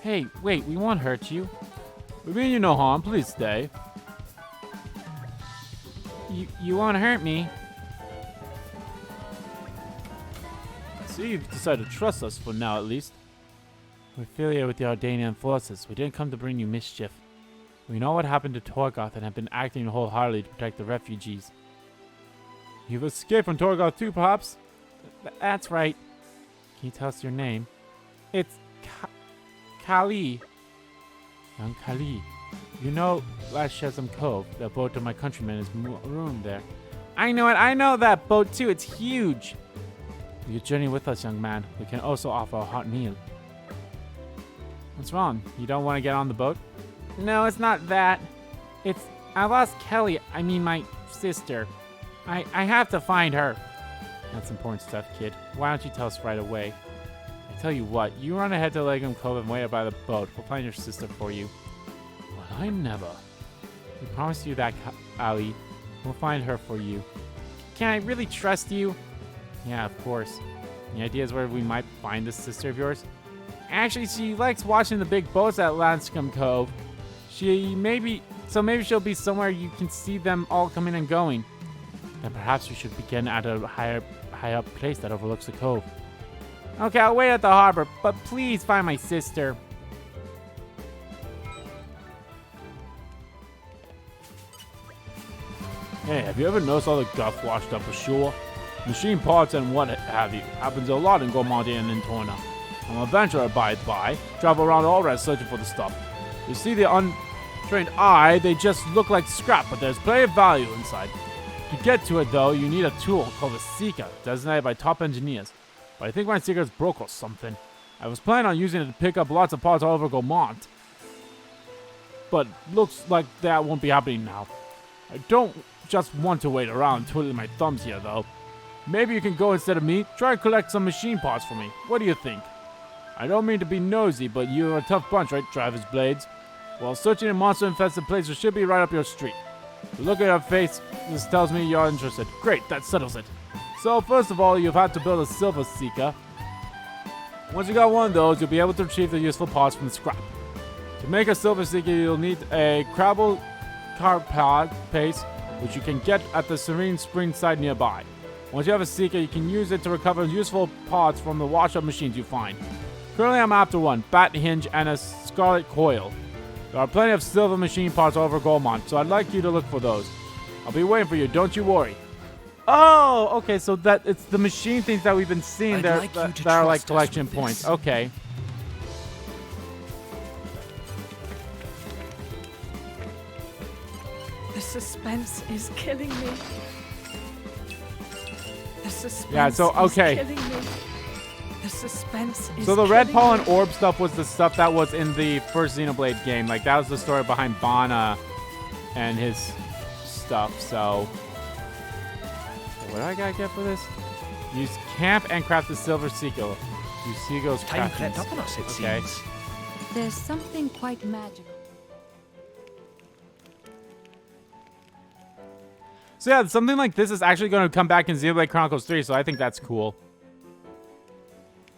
Hey, wait, we won't hurt you. We mean you no harm, please stay. You won't hurt me. I see you've decided to trust us for now at least. We're affiliated with the Ardanian forces. We didn't come to bring you mischief. We know what happened to Torgoth and have been acting wholeheartedly to protect the refugees. You've escaped from Torgoth too, perhaps? That's right. Can you tell us your name? It's Kali. Young Kali. You know Last Chasm Cove, the boat of my countrymen is marooned there. I know it. I know that boat too. It's huge. Will you journey with us, young man? We can also offer a hot meal. What's wrong? You don't want to get on the boat? No, it's not that. I lost Kelly. I mean, my sister. I have to find her. That's important stuff, kid. Why don't you tell us right away? I tell you what, you run ahead to Legum Cove and wait up by the boat. We'll find your sister for you. Well, I never. We promise you that, Ali. We'll find her for you. Can I really trust you? Yeah, of course. Any ideas where we might find this sister of yours? Actually, she likes watching the big boats at Lanscombe Cove. Maybe she'll be somewhere you can see them all coming and going. Then perhaps we should begin at a high up place that overlooks the cove. Okay, I'll wait at the harbor, but please find my sister. Hey, have you ever noticed all the guff washed up ashore? Machine parts and what have you. Happens a lot in Gormandia and in Torna. I'm an adventurer by travel around Alrest searching for the stuff. You see the untrained eye, they just look like scrap, but there's plenty of value inside. To get to it, though, you need a tool called a Seeker, designated by top engineers. But I think my Seeker's broke or something. I was planning on using it to pick up lots of parts all over Gormont. But looks like that won't be happening now. I don't just want to wait around twiddling my thumbs here, though. Maybe you can go instead of me. Try and collect some machine parts for me. What do you think? I don't mean to be nosy, but you're a tough bunch, right, Travis Blades? Well, searching in monster-infested places should be right up your street. Look at your face. This tells me you're interested. Great, that settles it. So, first of all, you've had to build a Silver Seeker. Once you got one of those, you'll be able to retrieve the useful parts from the scrap. To make a Silver Seeker, you'll need a Crabble Card Paste, which you can get at the Serene Spring site nearby. Once you have a Seeker, you can use it to recover useful parts from the wash-up machines you find. Currently, I'm after one, Bat Hinge and a Scarlet Coil. There are plenty of silver machine parts all over Gormont, so I'd like you to look for those. I'll be waiting for you, don't you worry. Oh, okay, so it's the machine things that we've been seeing there that are like collection points. Okay. The suspense is killing me. The suspense yeah, so, okay. is killing me. The suspense is So the red killing pollen me. orb stuff was the stuff that was in the first Xenoblade game. Like, that was the story behind Bana and his stuff, so... What do I gotta get for this? Use camp and craft the silver seagull. Use seagull's Time crafting. crept up on us, it Okay. seems. There's something quite magical. So yeah, something like this is actually going to come back in Xenoblade Chronicles 3, so I think that's cool.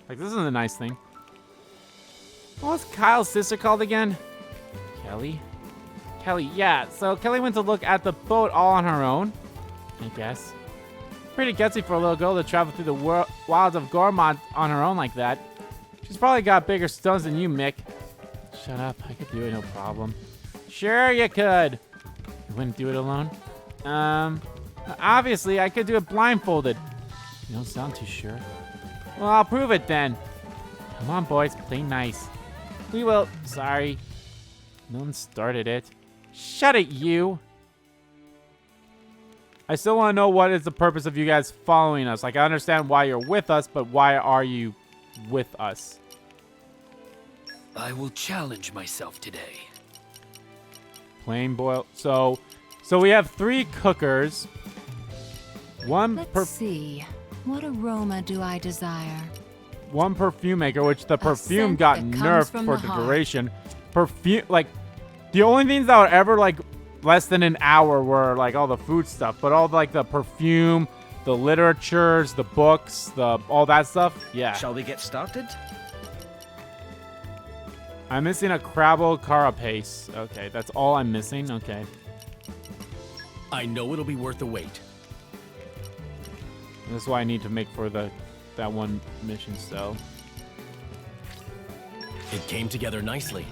Like, this is a nice thing. What's Kyle's sister called again? Kelly? Kelly, yeah. So Kelly went to look at the boat all on her own, I guess. Pretty gutsy for a little girl to travel through the wilds of Gormont on her own like that. She's probably got bigger stones than you, Mick. Shut up. I could do it, no problem. Sure you could. You wouldn't do it alone? Obviously, I could do it blindfolded. You don't sound too sure. Well, I'll prove it then. Come on, boys. Play nice. We will. Sorry. No one started it. Shut it, you. I still want to know what is the purpose of you guys following us. Like, I understand why you're with us, but why are you with us? I will challenge myself today. Plain boil. So we have 3 cookers. One Let's see. What aroma do I desire? One perfume maker, which the perfume scent got that comes nerfed from for the the heart. duration. Perfume, like, the only things that were ever, like, less than an hour were, like, all the food stuff. But all, like, the perfume, the literatures, the books, all that stuff, yeah. Shall we get started? I'm missing a Crabble Carapace. Okay, that's all I'm missing. Okay. I know it'll be worth the wait. This is why I need to make for that one mission, so. It came together nicely.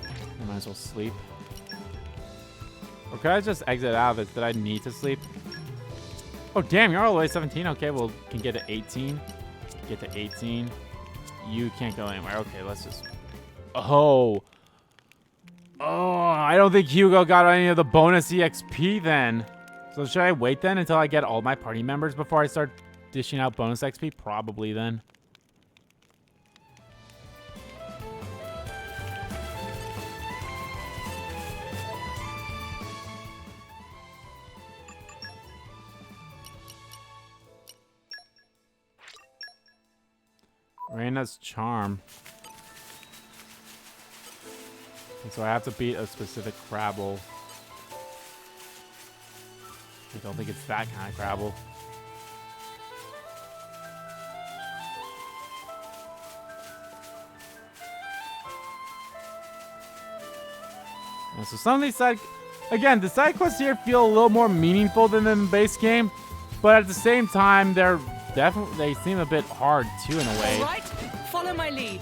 I might as well sleep. Or could I just exit out of it? Did I need to sleep? Oh, damn, you're all the way 17. Okay, well, can get to 18. Get to 18. You can't go anywhere. Okay, let's just... Oh, I don't think Hugo got any of the bonus EXP then. So should I wait then until I get all my party members before I start dishing out bonus XP? Probably then. Reina's charm. And so I have to beat a specific Crabble. I don't think it's that kind of Crabble. And so some of these again, the side quests here feel a little more meaningful than in the base game, but at the same time, they seem a bit hard too in a way. All right, follow my lead.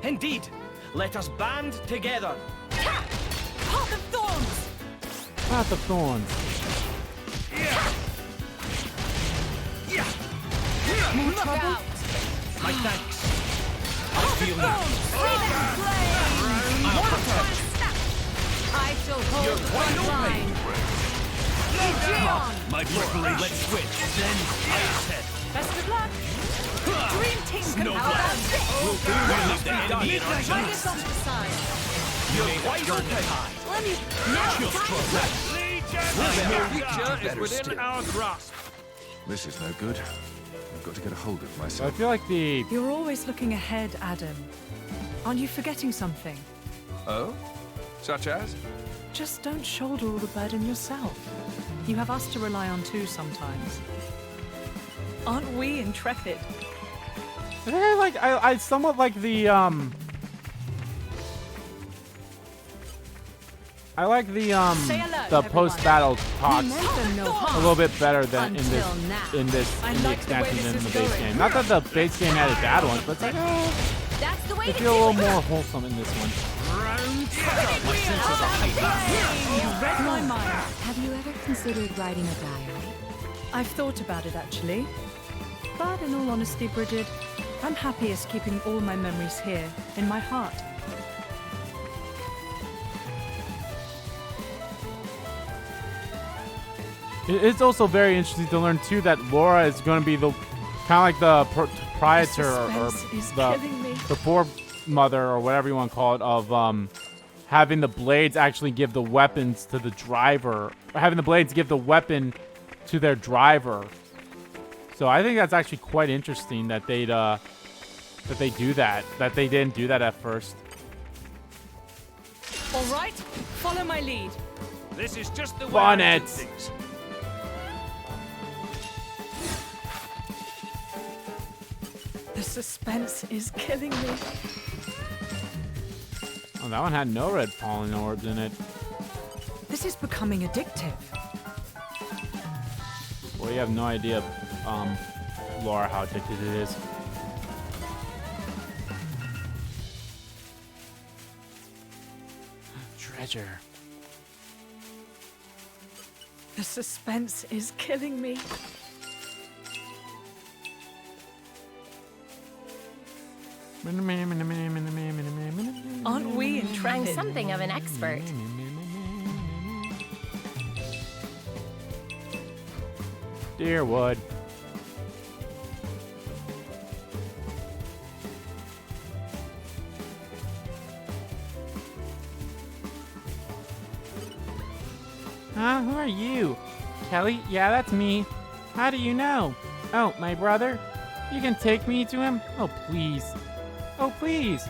Indeed. Let us band together. Path of Thorns! Path of Thorns. More trouble? My thanks. Free that flame! I shall hold the front line. Aegeon! My preparation. Let's switch. Then I said. Best of luck. Dream team can No power plan. up. We'll leave the enemy in our Bring sights. this off to the side. You made a turn the tide. Let me... Now Just time trust to... Better still. This is no good. I've got to get a hold of So I myself. feel like the... You're always looking ahead, Adam. Aren't you forgetting something? Oh? Such as? Just don't shoulder all the burden yourself. You have us to rely on too sometimes. Aren't we intrepid? I somewhat like the I like the Say hello, the everyone. post-battle talks Remember no a harm. little bit better than in Until now. the I in the like the way expansion this than in is the base going. game. Not that the base game had its bad ones, but it's like That's the way they to feel a do little it. more wholesome in this one. You read my mind. Have you ever considered writing a diary? I've thought about it actually. But in all honesty, Bridget, I'm happiest keeping all my memories here, in my heart. It's also very interesting to learn too that Laura is going to be the kind of like the proprietor or the foremother or whatever you want to call it of having the blades actually give the weapons to the driver, or having the blades give the weapon to their driver. So I think that's actually quite interesting that they do that. That they didn't do that at first. All right, follow my lead. This is just the way I do Bonnet. things. The suspense is killing me. Oh, that one had no red falling orbs in it. This is becoming addictive. Well, you have no idea, Laura, how addicted it is. Treasure. The suspense is killing me. Aren't we intrepid? I'm something of an expert. Deerwood. Huh? Who are you? Kelly? Yeah, that's me. How do you know? Oh, my brother? You can take me to him? Oh, please. Oh, please.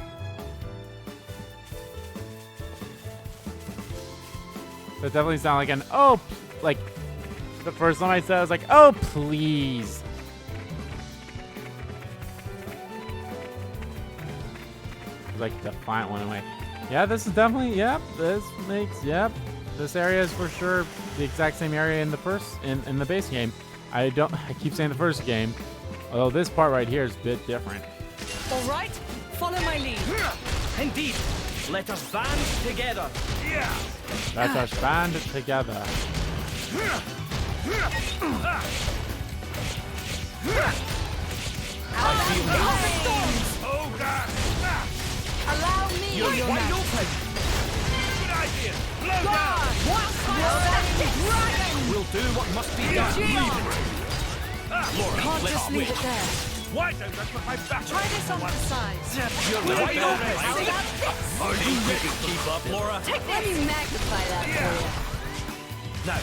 That definitely sounded like an oh, like the first time I said it, I was like, oh, please. Like defiant one away. Yeah, this is definitely, yep, this makes, yep. This area is for sure the exact same area in the first, in the base game. I keep saying the first game, although this part right here is a bit different. All right, follow my lead. Indeed. Let us band together. Yeah. Let us band together. Oh, God! Allow me. You're wide open! Good idea! Blow down! We'll do what must be done. Laura, Can't let's just leave win. it there. Why don't I put my back Try this on the side. You're wide open! Are you ready to keep up, Laura? Let me magnify that for you. Now,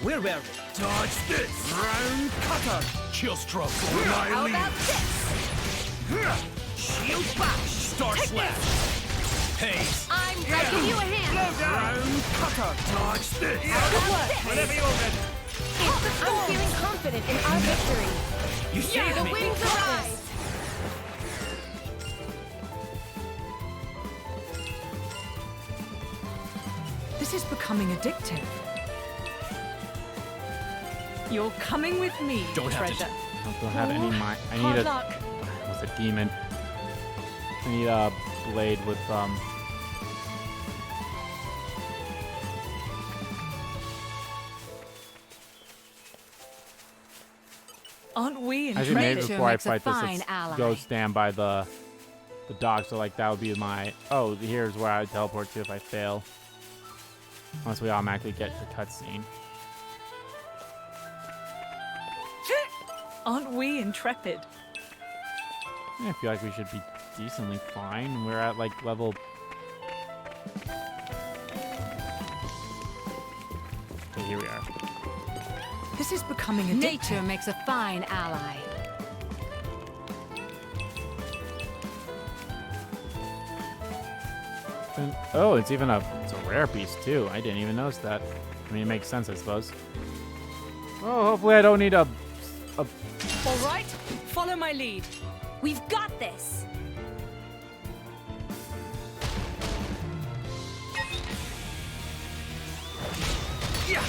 where were we? Dodge this! Round cutter! Chill stroke. How about this? Shield back! Star slash! Pace! I'll give you a hand. Round cutter! Dodge this! How about this? Whenever you're ready. I'm feeling confident in our victory. You saved The me! wings arise. This is becoming addictive. You're coming with me, Don't have to- treasure. I don't have any mind. I need Hard a. luck. What's a demon? I need a blade with Aren't we I think maybe intrepid? before I makes a fight this, fine let's ally. go stand by the dog. So like that would be my. Oh, here's where I would teleport to if I fail. Unless we automatically get the cutscene. Aren't we intrepid? I feel like we should be decently fine. We're at like level. Okay, here we are. This is becoming addictive. Nature makes a fine ally. And, oh, it's even a rare piece too. I didn't even notice that. I mean, it makes sense, I suppose. Oh, hopefully I don't need a. All right, follow my lead. We've got this.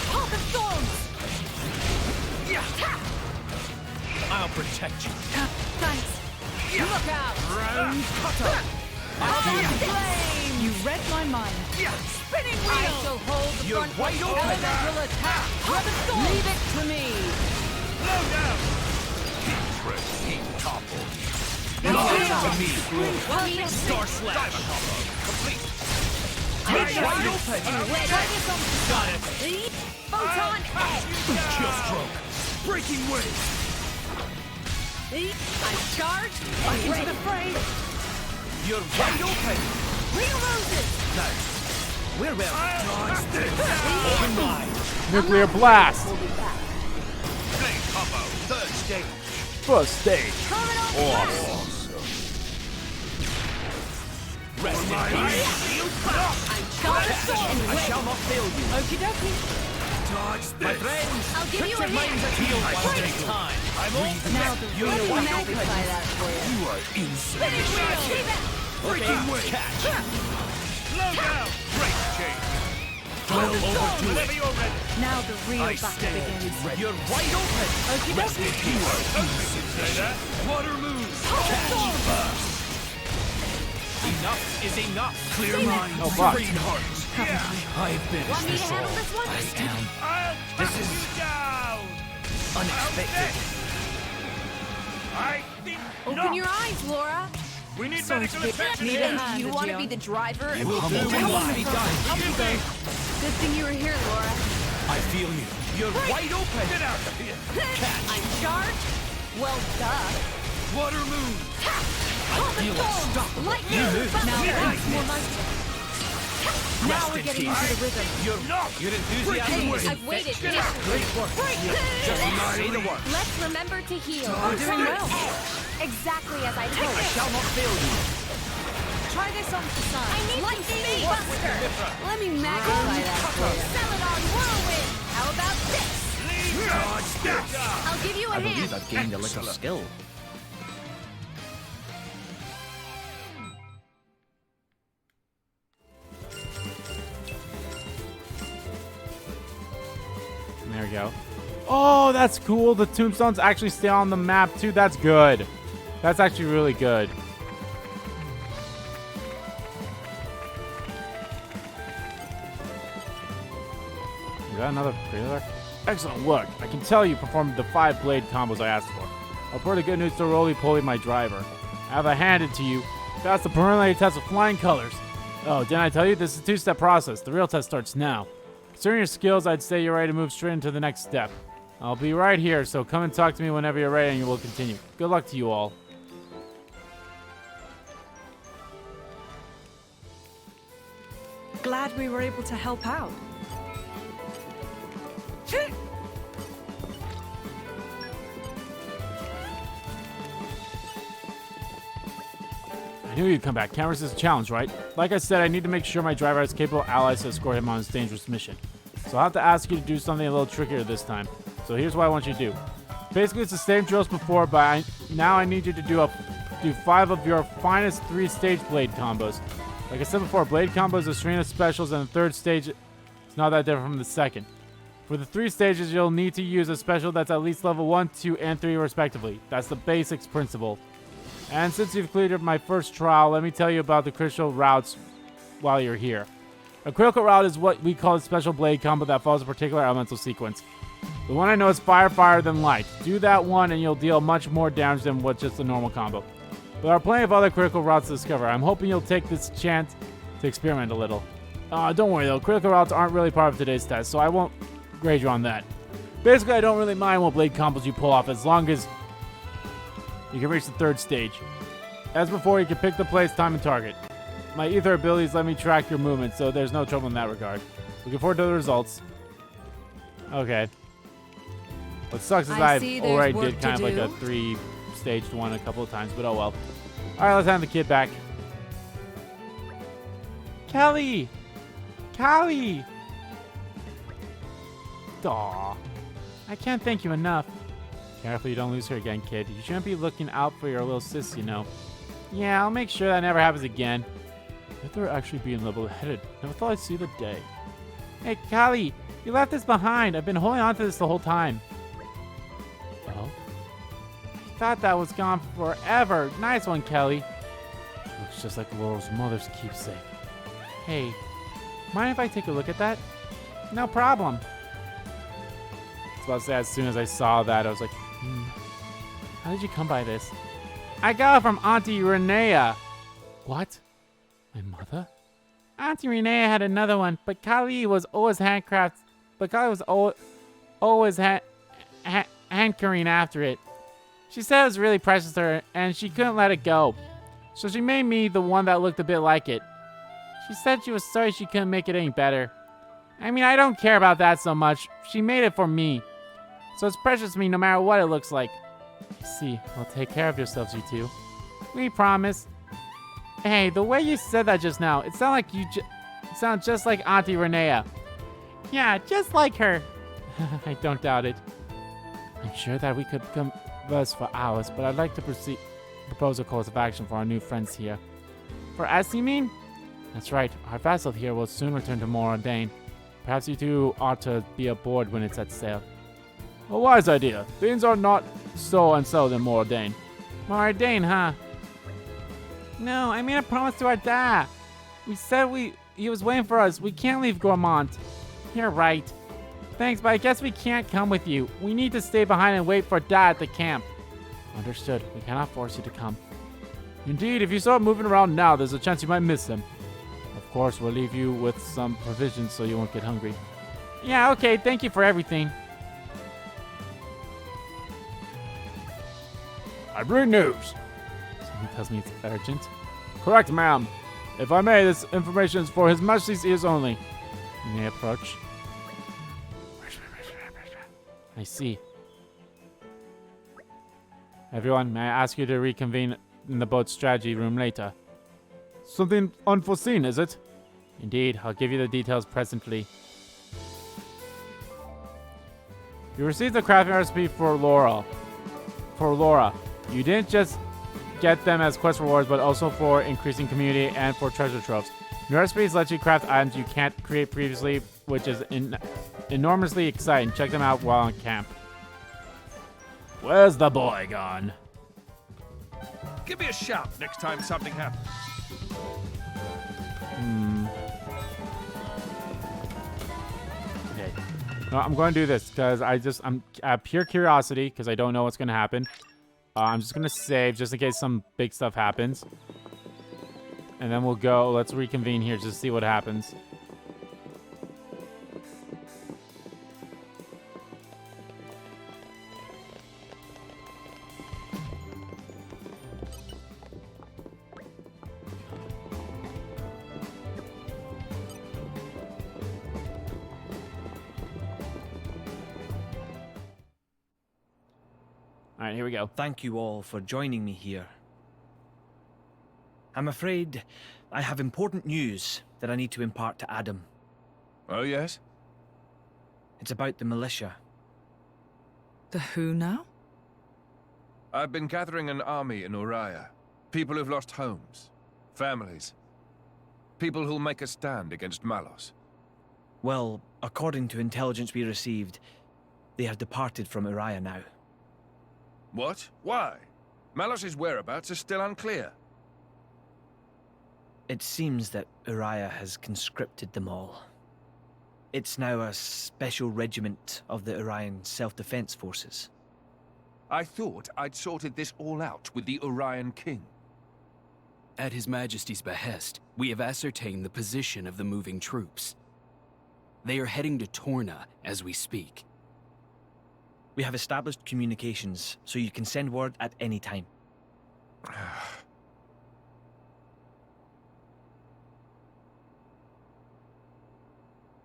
Hawk of Thorns. I'll protect you. Thanks. Look out. Round cutter! Flame! You read my mind. Spinning wheel. I shall hold the You're front. wide open. Elemental attack. Leave it to me. Blow down! Keep toppled. Blow to me! Want me to Star slash! Complete! Take this wide open. Try this on. Got it. Photon edge. Kill stroke. Breaking wave. I'm charged and ready. The fray. You're wide open. Real roses. Now, where will dodge this? Open wide. Nuclear blast. Blade combo. Third stage. First stage. Awesome. Rest in peace. I'm charged and I ready. shall not fail you. Okie dokie. Dodge this. My friends. I'll give you a hand. Heal wasting time. I'm all Now the You're real wide magnify that for you. You are insane. Finish wheel. Breaking wave. Catch. Slow down. Break change. Well overdo it. You're ready. Now the real I battle stand begins. ready. You're wide open. Okie Rest in dokie. peace. Say that. Water moves. Catch. Enough is enough. Clear mind. Oh, fuck. Green hearts. I've finished Want me to this handle all. this one? I am. This is unexpected. I think Open your eyes, Laura. we need Sorry medical to be- attention need a here. hand. You want to Adrian. be the driver? You will do what be done. Good thing you were here, Laura. I feel you. You're wide open. Get out of here. I'm charged. Well, duh. Water moves. Feel unstoppable. Lightning. Now that's more like it. Now we're getting into the rhythm. Your enthusiasm. I've waited. Great work. Just say the word. Let's remember to heal. We're doing well. Exactly as I I hoped. shall not fail you. Try this on the side. I need Lightning Buster. Let me magnify that for you. Celadon Whirlwind. How about this? I'll give you a I hand. believe I've gained a little skill. There we go. Oh, that's cool. The tombstones actually stay on the map too. That's good. That's actually really good. Is that another trailer? Excellent work. I can tell you performed the 5 blade combos I asked for. I'll report the good news to Roly-Poly, my driver. I have handed to you. That's the preliminary test with flying colors. Oh, didn't I tell you? This is a 2-step process. The real test starts now. Considering your skills, I'd say you're ready to move straight into the next step. I'll be right here, so come and talk to me whenever you're ready and we'll continue. Good luck to you all. Glad we were able to help out. I knew you'd come back. Can't resist a challenge, right? Like I said, I need to make sure my driver has capable allies to escort him on his dangerous mission. So I'll have to ask you to do something a little trickier this time. So here's what I want you to do. Basically, it's the same drills before, but now I need you to do 5 of your finest 3-stage blade combos. Like I said before, blade combos is a string of specials, and the 3rd stage is not that different from the 2nd. For the 3 stages, you'll need to use a special that's at least level 1, 2, and 3 respectively. That's the basics principle. And since you've cleared my first trial, let me tell you about the critical routes while you're here. A critical route is what we call a special blade combo that follows a particular elemental sequence. The one I know is fire, fire, then light. Do that one and you'll deal much more damage than with just a normal combo. But there are plenty of other critical routes to discover. I'm hoping you'll take this chance to experiment a little. Don't worry though, critical routes aren't really part of today's test, so I won't grade you on that. Basically, I don't really mind what blade combos you pull off as long as you can reach the 3rd stage. As before, you can pick the place, time, and target. My ether abilities let me track your movement, so there's no trouble in that regard. Looking forward to the results. Okay. What sucks is I've already did kind of like a 3-staged one a couple of times, but oh well. Alright, let's hand the kid back. Kelly! Callie! Aw. I can't thank you enough. Careful you don't lose her again, kid. You shouldn't be looking out for your little sis, you know. Yeah, I'll make sure that never happens again. I thought actually being level-headed. Never thought I'd see the day. Hey, Callie, you left this behind. I've been holding on to this the whole time. Oh? I thought that was gone forever. Nice one, Kelly. Looks just like Laurel's mother's keepsake. Hey, mind if I take a look at that? No problem. I was about to say, as soon as I saw that, I was like, how did you come by this? I got it from Auntie Renea. What? My mother? Auntie Renee had another one, but Kali was always handcrafted. But Kali was always hankering after it. She said it was really precious to her, and she couldn't let it go. So she made me the one that looked a bit like it. She said she was sorry she couldn't make it any better. I mean, I don't care about that so much. She made it for me. So it's precious to me no matter what it looks like. See, well, take care of yourselves, you two. We promise. Hey, the way you said that just now, it sounded like it sounded just like Auntie Renea. Yeah, just like her. I don't doubt it. I'm sure that we could converse for hours, but I'd like to propose a course of action for our new friends here. For us, you mean? That's right. Our vassal here will soon return to Moradane. Perhaps you two ought to be aboard when it sets sail. A wise idea. Things are not so unsettled in Moradane. Moradane, huh? No, I made a promise to our dad. We said he was waiting for us. We can't leave Gourmand. You're right. Thanks, but I guess we can't come with you. We need to stay behind and wait for Dad at the camp. Understood. We cannot force you to come. Indeed, if you start moving around now, there's a chance you might miss him. Of course, we'll leave you with some provisions so you won't get hungry. Yeah, okay. Thank you for everything. I bring news. Someone tells me it's urgent. Correct, ma'am. If I may, this information is for His Majesty's ears only. You may approach. I see. Everyone, may I ask you to reconvene in the boat's strategy room later? Something unforeseen, is it? Indeed, I'll give you the details presently. You received the crafting recipe for Laura. You didn't just get them as quest rewards, but also for increasing community and for treasure troves. New recipes let you craft items you can't create previously, which is enormously exciting. Check them out while on camp. Where's the boy gone? Give me a shout next time something happens. Okay. No, I'm going to do this because I'm pure curiosity because I don't know what's going to happen. I'm just going to save just in case some big stuff happens. And then we'll go. Let's reconvene here just to see what happens. All right, here we go. Thank you all for joining me here. I'm afraid I have important news that I need to impart to Adam. Oh, yes? It's about the militia. The who now? I've been gathering an army in Uriah. People who've lost homes, families. People who'll make a stand against Malos. Well, according to intelligence we received, they have departed from Uriah now. What? Why? Malos' whereabouts are still unclear. It seems that Uriah has conscripted them all. It's now a special regiment of the Urian self-defense forces. I thought I'd sorted this all out with the Urian king. At His Majesty's behest, we have ascertained the position of the moving troops. They are heading to Torna as we speak. We have established communications, so you can send word at any time.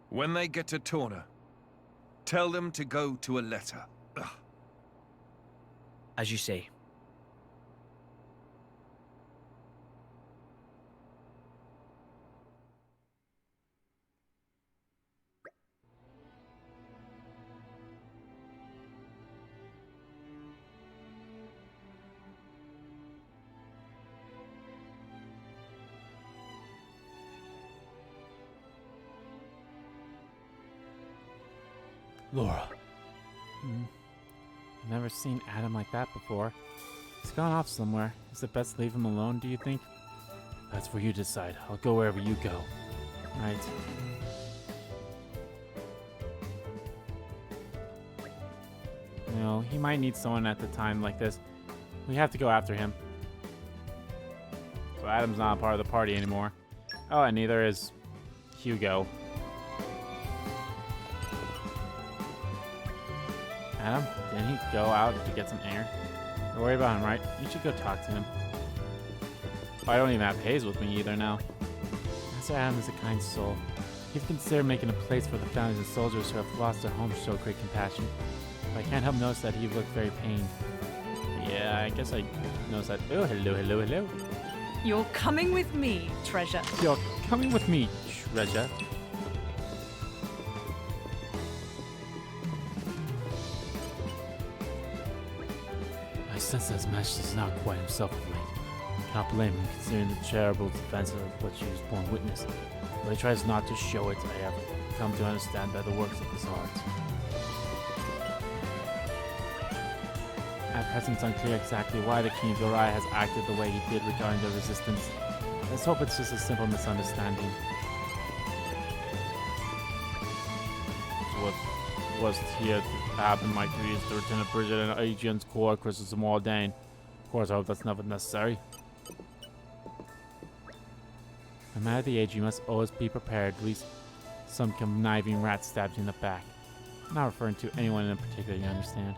When they get to Torna, tell them to go to a letter. As you say. Laura. I've never seen Adam like that before. He's gone off somewhere. Is it best to leave him alone, do you think? That's where you decide. I'll go wherever you go. Right. You know, he might need someone at the time like this. We have to go after him. So Adam's not a part of the party anymore. Oh, and neither is Hugo. Adam, didn't he go out to get some air? Don't worry about him, right? You should go talk to him. Oh, I don't even have Hayes with me either now. Master Adam is a kind soul. He'd consider making a place for the families and soldiers who have lost their homes to show great compassion. But I can't help notice that he looked very pained. Yeah, I guess I noticed that. Oh, hello, hello, hello. You're coming with me, treasure. You're coming with me, treasure. I sense that his majesty is not quite himself of late. I cannot blame him considering the terrible offense of what she was born witness. Though he tries not to show it, I have come to understand by the works of his heart. At present, it's unclear exactly why the King of Uriah has acted the way he did regarding the resistance. Let's hope it's just a simple misunderstanding. What was here to happen, my crew, is to return to Bridget and Aegean's core, Christmas and Mordain. Of course, I hope that's never necessary. No matter the age, you must always be prepared. At least some conniving rat stabbed you in the back. I'm not referring to anyone in particular, you understand.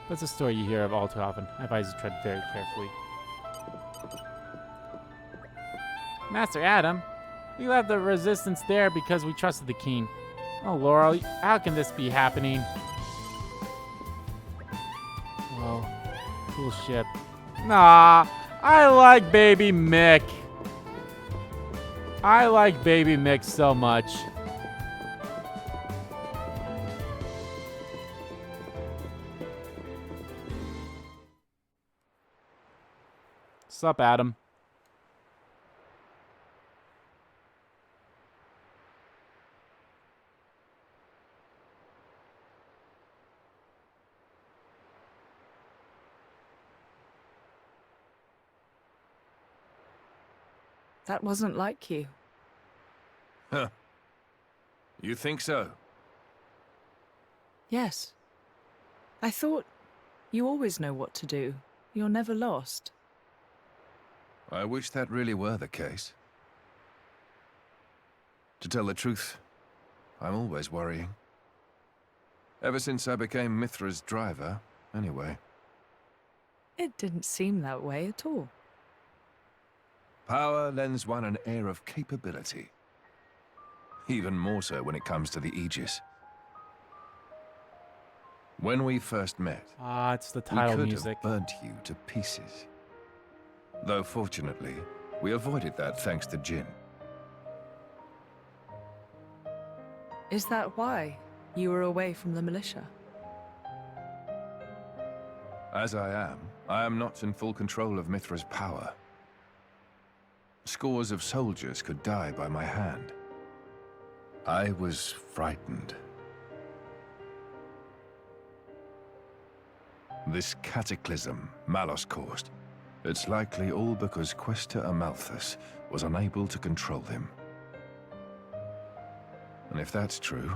But it's a story you hear of all too often. I advise you to tread very carefully. Master Adam, we left the resistance there because we trusted the king. Oh, Laurel, how can this be happening? Oh, cool ship. Nah, I like Baby Mick. I like Baby Mick so much. Sup, Adam? That wasn't like you. Huh. You think so? Yes. I thought you always know what to do. You're never lost. I wish that really were the case. To tell the truth, I'm always worrying. Ever since I became Mithra's driver, anyway. It didn't seem that way at all. Power lends one an air of capability. Even more so when it comes to the Aegis. When we first met, it's the title we could music. have burnt you to pieces. Though fortunately, we avoided that thanks to Jin. Is that why you were away from the militia? As I am not in full control of Mithra's power. Scores of soldiers could die by my hand. I was frightened. This cataclysm Malos caused, it's likely all because Questa Amalthus was unable to control him. And if that's true,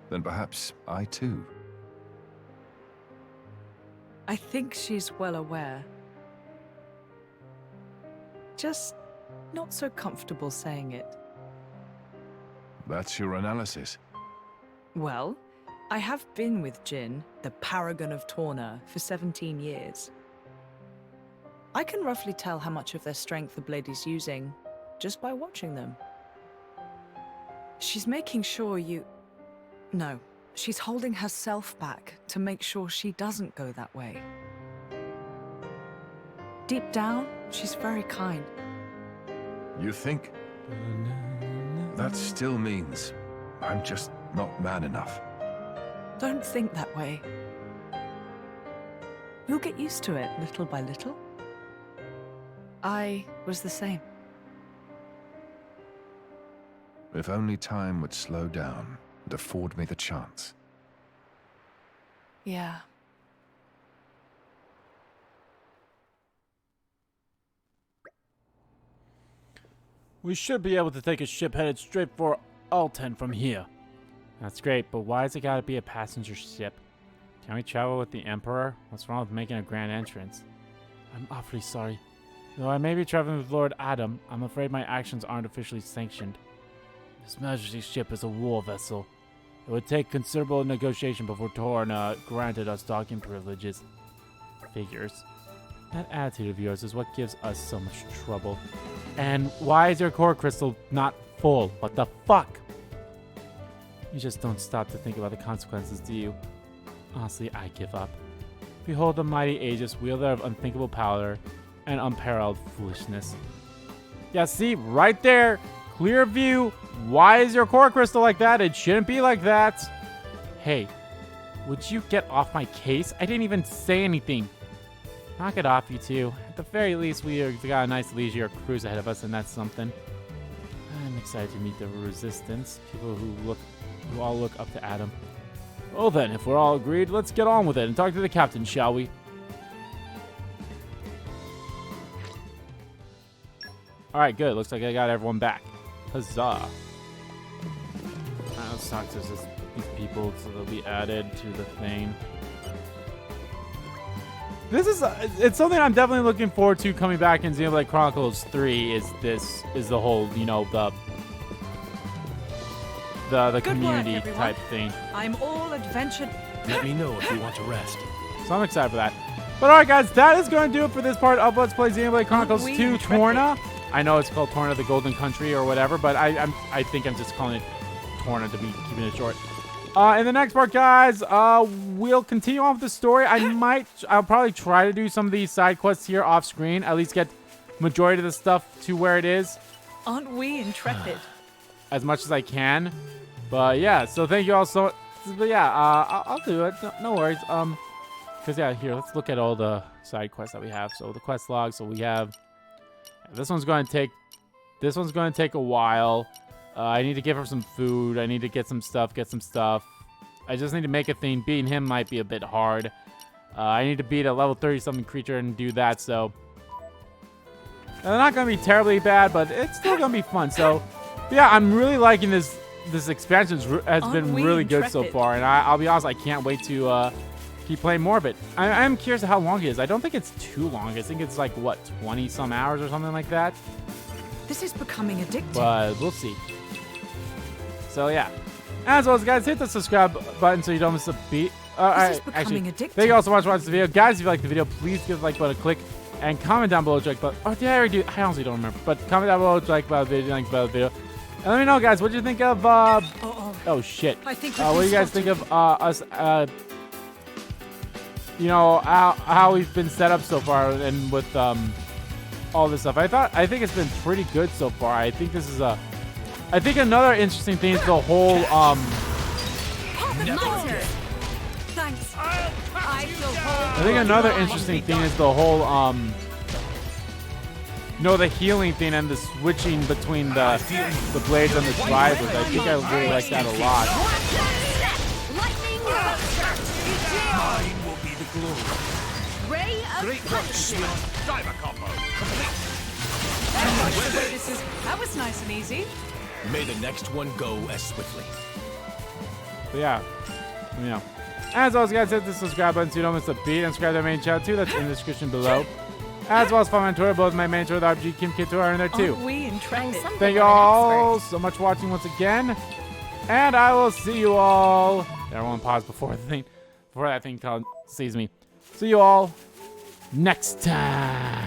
then perhaps I too. I think she's well aware. Just not so comfortable saying it. That's your analysis. Well, I have been with Jin, the paragon of Torna, for 17 years. I can roughly tell how much of their strength the blade is using just by watching them. She's making sure you... No, she's holding herself back to make sure she doesn't go that way. Deep down, she's very kind. You think? That still means I'm just not man enough. Don't think that way. You'll get used to it little by little. I was the same. If only time would slow down and afford me the chance. Yeah. We should be able to take a ship headed straight for Alten from here. That's great, but why's it gotta be a passenger ship? Can we travel with the Emperor? What's wrong with making a grand entrance? I'm awfully sorry. Though I may be traveling with Lord Adam, I'm afraid my actions aren't officially sanctioned. His Majesty's ship is a war vessel. It would take considerable negotiation before Torna granted us docking privileges. Figures. That attitude of yours is what gives us so much trouble. And why is your core crystal not full? What the fuck? You just don't stop to think about the consequences, do you? Honestly, I give up. Behold the mighty Aegis, wielder of unthinkable power and unparalleled foolishness. Yeah, see, right there, clear view. Why is your core crystal like that? It shouldn't be like that. Hey, would you get off my case? I didn't even say anything. Knock it off, you two. At the very least, we've got a nice leisure cruise ahead of us, and that's something. I'm excited to meet the resistance, people who all look up to Adam. Well then, if we're all agreed, let's get on with it and talk to the captain, shall we? Alright, good. Looks like I got everyone back. Huzzah. Let's talk to these people so they'll be added to the thing. This is it's something I'm definitely looking forward to coming back in Xenoblade Chronicles 3 is the whole, you know, the community type thing. I'm all adventure. Let me know if you want to rest. So I'm excited for that. But alright guys, that is going to do it for this part of Let's Play Xenoblade Chronicles 2 Torna. I know it's called Torna the Golden Country or whatever, but I think I'm just calling it Torna to be keeping it short. In the next part, guys, we'll continue on with the story. I'll probably try to do some of these side quests here off screen, at least get majority of the stuff to where it is. Aren't we intrepid? As much as I can. But yeah, so thank you all so much. But yeah, I'll do it. No worries. Because yeah, here, let's look at all the side quests that we have. So the quest log, so we have, this one's going to take a while. I need to give her some food. I need to get some stuff. I just need to make a thing. Beating him might be a bit hard. I need to beat a level 30-something creature and do that, so. They're not going to be terribly bad, but it's still going to be fun. So, yeah, I'm really liking this. This expansion has been really good so far, and I'll be honest, I can't wait to keep playing more of it. I'm curious how long it is. I don't think it's too long. I think it's like, what, 20-some hours or something like that? This is becoming addictive. But we'll see. So yeah, as always, guys, hit the subscribe button so you don't miss a beat. This is becoming addictive. Thank you all so much for watching the video, guys. If you liked the video, please give the like button a click and comment down below. Like button. Oh, did I already do? I honestly don't remember. But comment down below, like about the video, like about the video, and let me know, guys, what do you think of? Oh shit. I think. What do you guys think of us? You know how we've been set up so far, and with all this stuff. I think it's been pretty good so far. I think this is I think another interesting thing is the whole Thanks. I think another interesting thing is the whole you know, the healing thing and the switching between the blades and the drivers. I think I really like that a lot. Mine will be the glory. Ray of punishment. Diver combo. That was nice and easy. May the next one go as swiftly. But yeah, you know. As always, guys, hit the subscribe button so you don't miss a beat, and subscribe to my main channel too. That's in the description below. As well as follow me on Twitter. Both my main Twitter, the RPG Kim Kid Tour, are in there too. Aren't we intrepid? Thank you all so much for watching once again, and I will see you all. Everyone pause before that thing sees me. See you all next time.